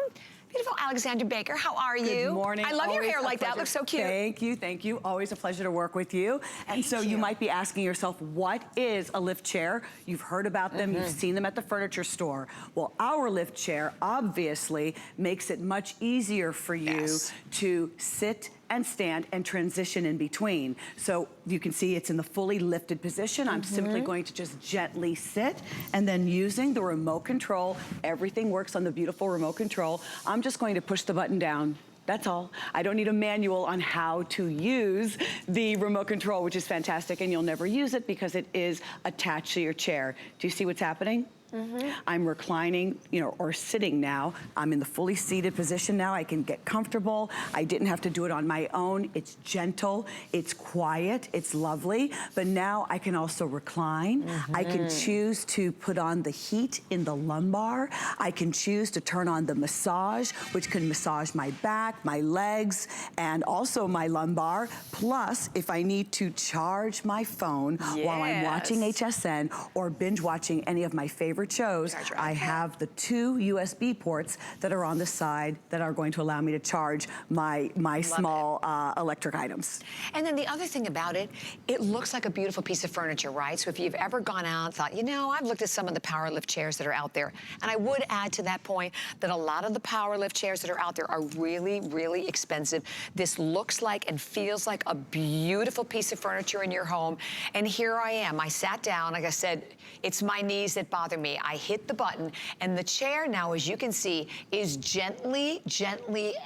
beautiful Alexandra Baker. How are you? Good morning. I love your Always hair a like that. pleasure. Looks so cute. Thank you, thank you. Always a pleasure to work with you. And so you might be asking yourself, what is a lift chair? You've heard about them, you've seen them at the furniture store. Well, our lift chair obviously makes it much easier for you to sit and stand and transition in between. So you can see it's in the fully lifted position. I'm simply going to just gently sit, and then using the remote control, everything works on the beautiful remote control. I'm just going to push the button down. That's all. I don't need a manual on how to use the remote control, which is fantastic, and you'll never use it because it is attached to your chair. Do you see what's happening? I'm reclining, you know, or sitting now. I'm in the fully seated position now. I can get comfortable. I didn't have to do it on my own. It's gentle, it's quiet, it's lovely, but now I can also recline. I can choose to put on the heat in the lumbar. I can choose to turn on the massage, which can massage my back, my legs, and also my lumbar. Plus, if I need to charge my phone while I'm watching HSN or binge watching any of my favorite shows, I have the 2 USB ports that are on the side that are going to allow me to charge my small electric items. And then the other thing about it, it looks like a beautiful piece of furniture, right? So if you've ever gone out and thought, you know, I've looked at some of the power lift chairs that are out there, and I would add to that point that a lot of the power lift chairs that are out there are really, really expensive. This looks like and feels like a beautiful piece of furniture in your home. And here I am. I sat down, like I said, it's my knees that bother me. I hit the button, and the chair now, as you can see, is gently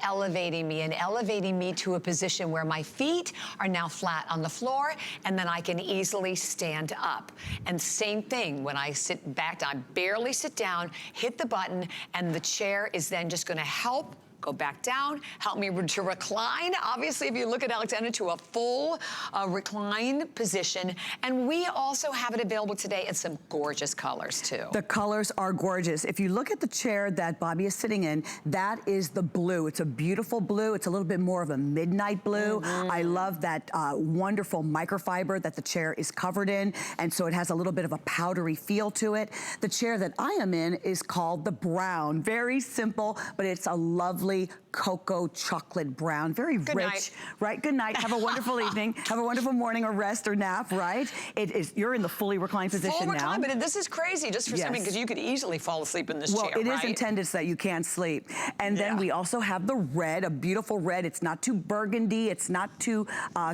elevating me, and elevating me to a position where my feet are now flat on the floor, and then I can easily stand up. And same thing, when I sit back, I barely sit down, hit the button, and the chair is then just gonna help go back down, help me to recline. Obviously, if you look at Alexandra, to a full recline position. And we also have it available today in some gorgeous colors too. The colors are gorgeous. If you look at the chair that Bobby is sitting in, that is the blue. It's a beautiful blue. It's a little bit more of a midnight blue. I love that wonderful microfiber that the chair is covered in. And so it has a little bit of a powdery feel to it. The chair that I am in is called the brown. Very simple, but it's a lovely cocoa chocolate brown, very rich, right? Good night. Have a wonderful evening. Have a wonderful morning or rest or nap, right? It is. You're in the fully reclined position now. Full recline, but this is crazy just for something, because you could easily fall asleep in this chair, Well, it is intended so that you can't sleep. And then we also have the red, a beautiful red. It's not too burgundy. It's not too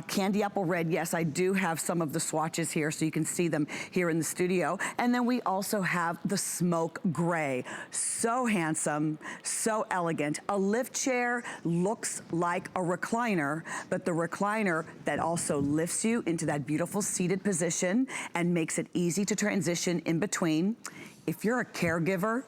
candy apple red. Yes, I do have some of the swatches here so you can see them here in the studio. And then we also have the smoke gray. So handsome, so elegant. A lift chair looks like a recliner, but the recliner that also lifts you into that beautiful seated position and makes it easy to transition in between. If you're a caregiver,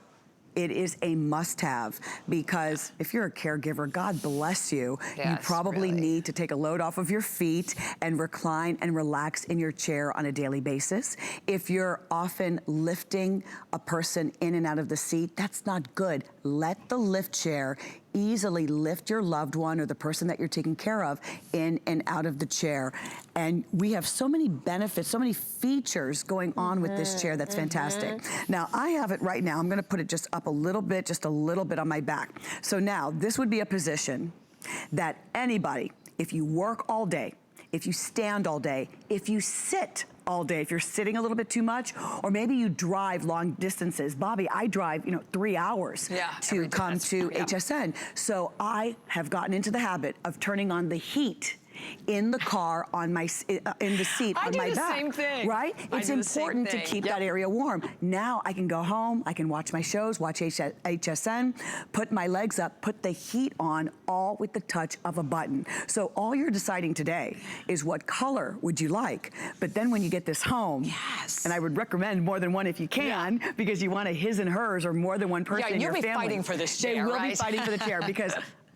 it is a must-have, because if you're a caregiver, God bless you, you Yes, probably really. need to take a load off of your feet and recline and relax in your chair on a daily basis. If you're often lifting a person in and out of the seat, that's not good. Let the lift chair easily lift your loved one or the person that you're taking care of in and out of the chair. And we have so many benefits, so many features going on with this chair that's fantastic. Now, I have it right now. I'm gonna put it just up a little bit, just a little bit on my back. So now, this would be a position that anybody, if you work all day, if you stand all day, if you sit all day, if you're sitting a little bit too much, or maybe you drive long distances. Bobby, I drive, 3 hours to come to HSN. So I have gotten into the habit of turning on the heat in the car on my in the seat on my back. I do the same thing. Right? It's important to keep that area warm. Now I can go home, I can watch my shows, watch HSN, put my legs up, put the heat on, all with the touch of a button. So all you're deciding today is what color would you like. But then when you get this home, and I would recommend more than one if you can, because you want a his and hers or more than one person in your family. You'll be fighting for this chair, They will be fighting for the chair, because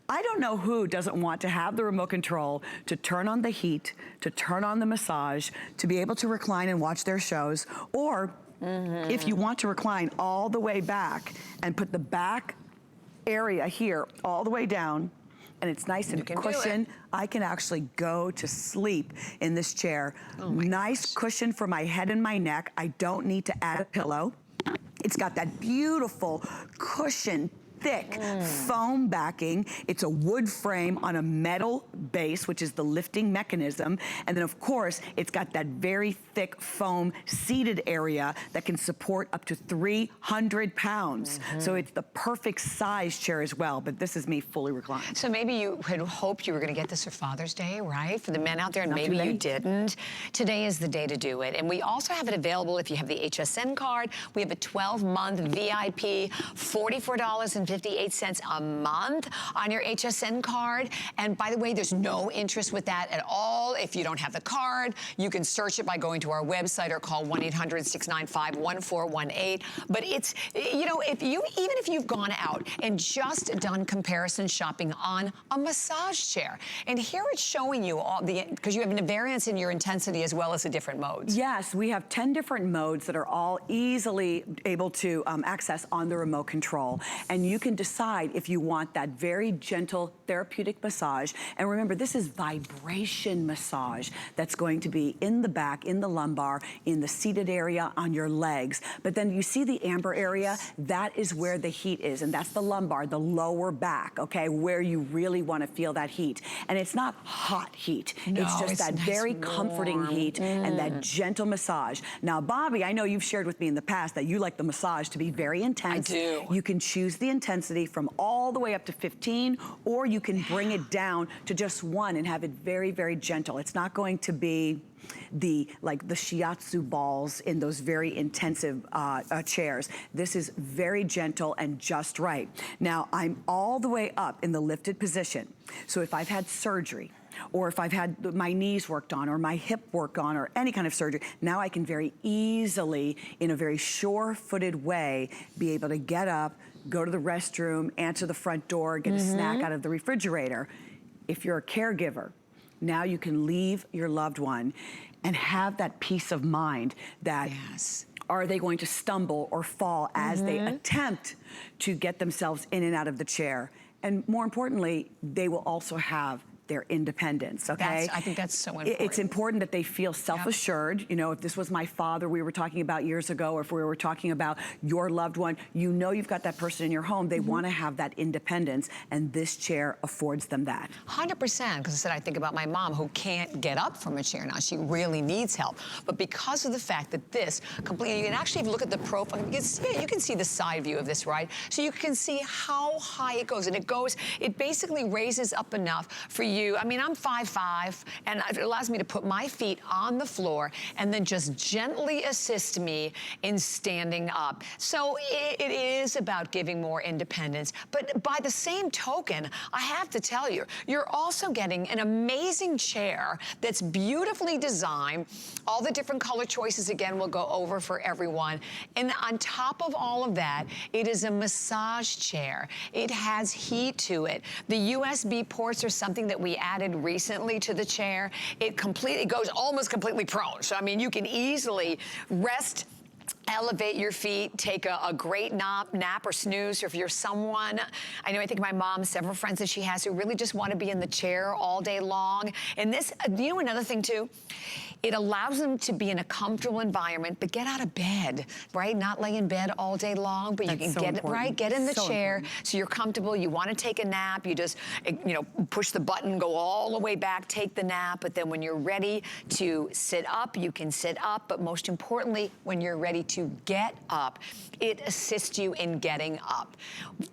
I don't know who doesn't want to have the remote control to turn on the heat, to turn on the massage, to be able to recline and watch their shows, or if you want to recline all the way back and put the back area here all the way down, and it's nice and cushioned, I can actually go to sleep in this chair. Nice cushion for my head and my neck. I don't need to add a pillow. It's got that beautiful cushion, thick foam backing. It's a wood frame on a metal base, which is the lifting mechanism. And then of course, it's got that very thick foam seated area that can support up to 300 pounds. So it's the perfect size chair as well, but this is me fully reclined. So maybe you had hoped you were gonna get this for Father's Day, right? For the men out there, and maybe you didn't. Today is the day to do it. And we also have it available if you have the HSN card. We have a 12-month VIP, $44.58 a month on your HSN card. And by the way, there's no interest with that at all. If you don't have the card, you can search it by going to our website or call 1-800-695-1418. But it's, even if you've gone out and just done comparison shopping on a massage chair, and here it's showing you all because you have a variance in your intensity as well as the different modes. Yes, we have 10 different modes that are all easily able to access on the remote control. And you can decide if you want that very gentle therapeutic massage. And remember, this is vibration massage that's going to be in the back, in the lumbar, in the seated area, on your legs. But then you see the amber area, that is where the heat is. And that's the lumbar, the lower back, okay, where you really want to feel that heat. And it's not hot heat. No, it's just that nice, very warm, comforting heat and that gentle massage. Now, Bobby, I know you've shared with me in the past that you like the massage to be very intense. I do. You can choose the intensity from all the way up to 15, or you can bring it down to just 1 and have it very, very gentle. It's not going to be like the shiatsu balls in those very intensive chairs. This is very gentle and just right. Now, I'm all the way up in the lifted position. So if I've had surgery, or if I've had my knees worked on, or my hip worked on, or any kind of surgery, now I can very easily, in a very sure-footed way, be able to get up, go to the restroom, answer the front door, get a snack out of the refrigerator. If you're a caregiver, now you can leave your loved one and have that peace of mind that are they going to stumble or fall as they attempt to get themselves in and out of the chair. And more importantly, they will also have their independence, okay? I think that's so important. It's important that they feel self-assured. You know, if this was my father we were talking about years ago, or if we were talking about your loved one, you know you've got that person in your home. They want to have that independence, and this chair affords them that. 100%, because I said I think about my mom who can't get up from a chair now. She really needs help. But because of the fact that this completely, you can actually look at the profile, you can see the side view of this, right? So you can see how high it goes, and it basically raises up enough for you you, I mean, I'm 5'5", and it allows me to put my feet on the floor and then just gently assist me in standing up. So it is about giving more independence. But by the same token, I have to tell you, you're also getting an amazing chair that's beautifully designed. All the different color choices, again, we'll go over for everyone. And on top of all of that, it is a massage chair. It has heat to it. The USB ports are something that we added recently to the chair. It goes almost completely prone. So, I mean, you can easily rest, elevate your feet, take a great nap or snooze, or if you're someone, I think my mom, several friends that she has who really just want to be in the chair all day long. And this, you know, another thing too, it allows them to be in a comfortable environment, but get out of bed, right? Not lay in bed all day long, but you can get in the chair so you're comfortable. You want to take a nap, you just, you know, push the button, go all the way back, take the nap, but then when you're ready to sit up, you can sit up, but most importantly, when you're ready to get up, it assists you in getting up.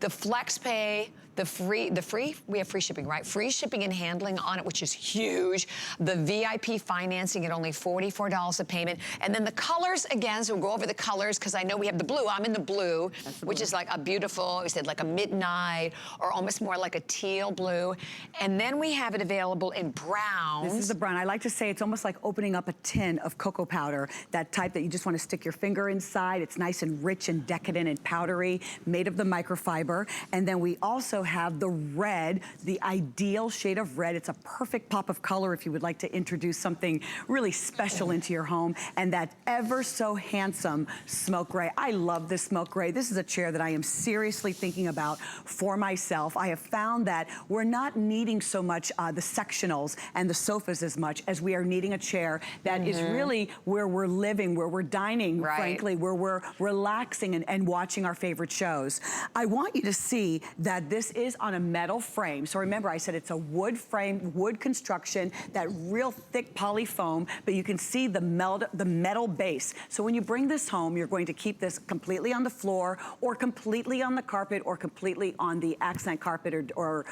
The FlexPay, we have free shipping, right? Free shipping and handling on it, which is huge. The VIP financing at only $44 a payment. And then the colors, again, so we'll go over the colors, because I know we have the blue. I'm in the blue, which is like a beautiful, we said like a midnight, or almost more like a teal blue. And then we have it available in browns. This is the brown. I like to say it's almost like opening up a tin of cocoa powder, that type that you just want to stick your finger inside. It's nice and rich and decadent and powdery, made of the microfiber. And then we also have the red, the ideal shade of red. It's a perfect pop of color if you would like to introduce something really special into your home. And that ever so handsome smoke gray. I love this smoke gray. This is a chair that I am seriously thinking about for myself. I have found that we're not needing so much the sectionals and the sofas as much as we are needing a chair that is really where we're living, where we're dining, frankly, where we're relaxing and watching our favorite shows. I want you to see that this is on a metal frame. So remember, I said it's a wood frame, wood construction, that real thick poly foam, but you can see the metal base. So when you bring this home, you're going to keep this completely on the floor, or completely on the carpet, or completely on the accent carpet, or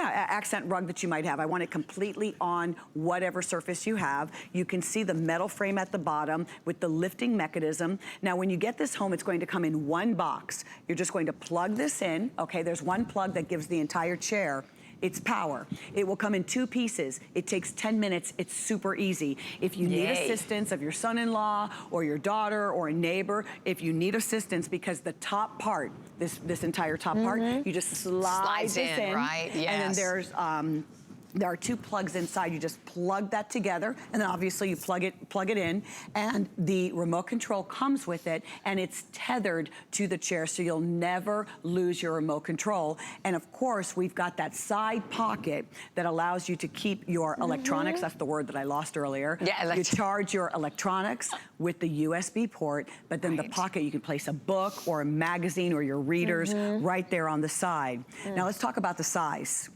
accent rug that you might have. I want it completely on whatever surface you have. You can see the metal frame at the bottom with the lifting mechanism. Now, when you get this home, it's going to come in one box. You're just going to plug this in. Okay, there's one plug that gives the entire chair its power. It will come in 2 pieces. It takes 10 minutes. It's super easy. If you need assistance of your son-in-law or your daughter or a neighbor, if you need assistance, because the top part, this entire top part, you just slide this in, right? Yes. And then there are 2 plugs inside. You just plug that together, and then obviously you plug it in, and the remote control comes with it, and it's tethered to the chair, so you'll never lose your remote control. And of course, we've got that side pocket that allows you to keep your electronics. That's the word that I lost earlier. Yeah, you charge your electronics with the USB port, but then the pocket, you can place a book or a magazine or your readers right there on the side. Now let's talk about the size.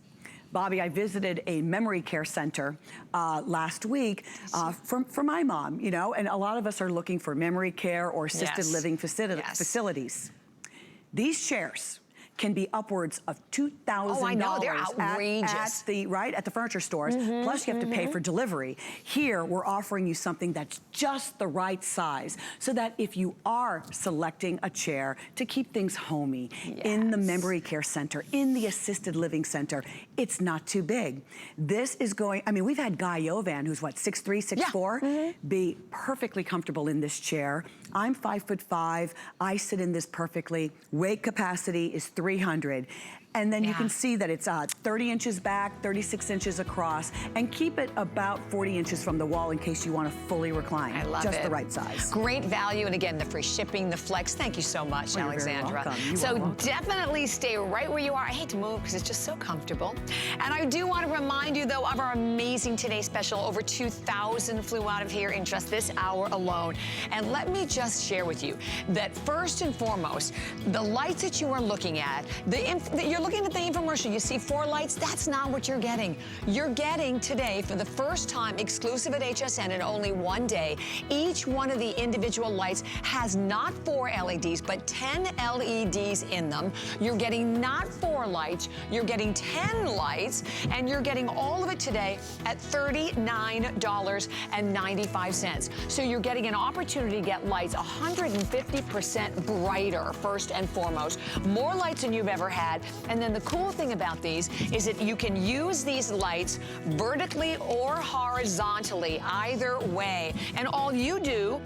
Bobby, I visited a memory care center last week for my mom, you know, and a lot of us are looking for memory care or assisted living facilities. These chairs can be upwards of $2,000. Oh, I know, they're outrageous. At the furniture stores. Plus you have to pay for delivery. Here, we're offering you something that's just the right size, so that if you are selecting a chair to keep things homey in the memory care center, in the assisted living center, it's not too big. This is going, I mean, we've had Guy Yovan, who's what, 6'3", 6'4", be perfectly comfortable in this chair. I'm 5'5". I sit in this perfectly. Weight capacity is 300. And then you can see that it's 30 inches back, 36 inches across, and keep it about 40 inches from the wall in case you want to fully recline. I love it. Just the right size. Great value, and again, the free shipping, the flex. Thank you so much, Alexandra. So definitely stay right where you are. I hate to move because it's just so comfortable. And I do want to remind you, though, of our amazing Today special. Over 2,000 flew out of here in just this hour alone. And let me just share with you that first and foremost, the lights that you are looking at, you're looking at the infomercial, you see 4 lights. That's not what you're getting. You're getting today, for the first time, exclusive at HSN in only one day, each one of the individual lights has not 4 LEDs, but 10 LEDs in them. You're getting not 4 lights, you're getting 10 lights, and you're getting all of it today at $39.95. So you're getting an opportunity to get lights 150% brighter, first and foremost. More lights than you've ever had. And then the cool thing about these is that you can use these lights vertically or horizontally, either way. And all you do,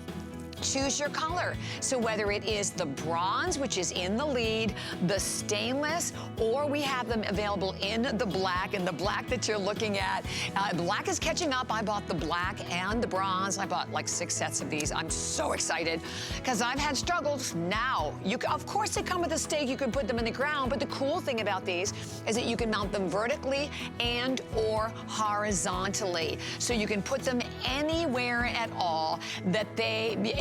choose your color. So whether it is the bronze, which is in the lead, the stainless, or we have them available in the black, and the black that you're looking at, black is catching up. I bought the black and the bronze. I bought like 6 sets of these. I'm so excited because I've had struggles. Now, of course they come with a stake. You can put them in the ground, but the cool thing about these is that you can mount them vertically and or horizontally. So you can put them anywhere at all that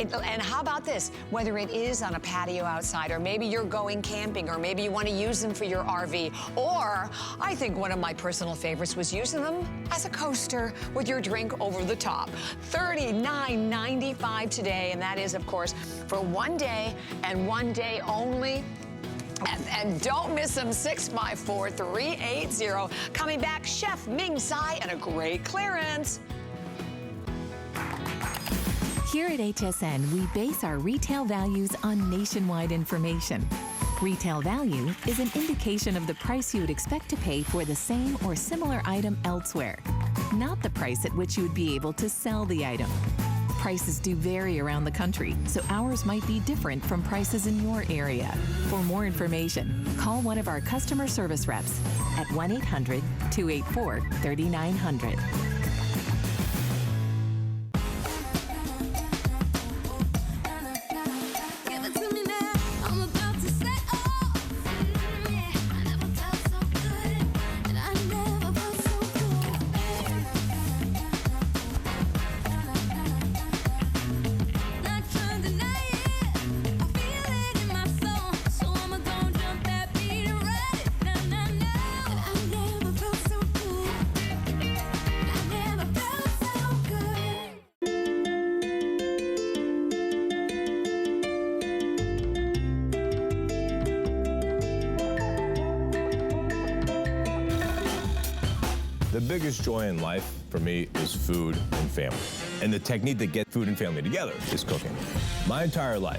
and how about this? Whether it is on a patio outside, or maybe you're going camping, or maybe you want to use them for your RV, or I think one of my personal favorites was using them as a coaster with your drink over the top. $39.95 today, and that is, of course, for one day and one day only. And don't miss them, 6x4-380. Coming back, Chef Ming Tsai and a great clearance. Here at HSN, we base our retail values on nationwide information. Retail value is an indication of the price you would expect to pay for the same or similar item elsewhere, not the price at which you would be able to sell the item. Prices do vary around the country, so ours might be different from prices in your area. For more information, call one of our customer service reps at 1-800-284-3900. The biggest joy in life for me is food and family. And the technique that gets food and family together is cooking. My entire life,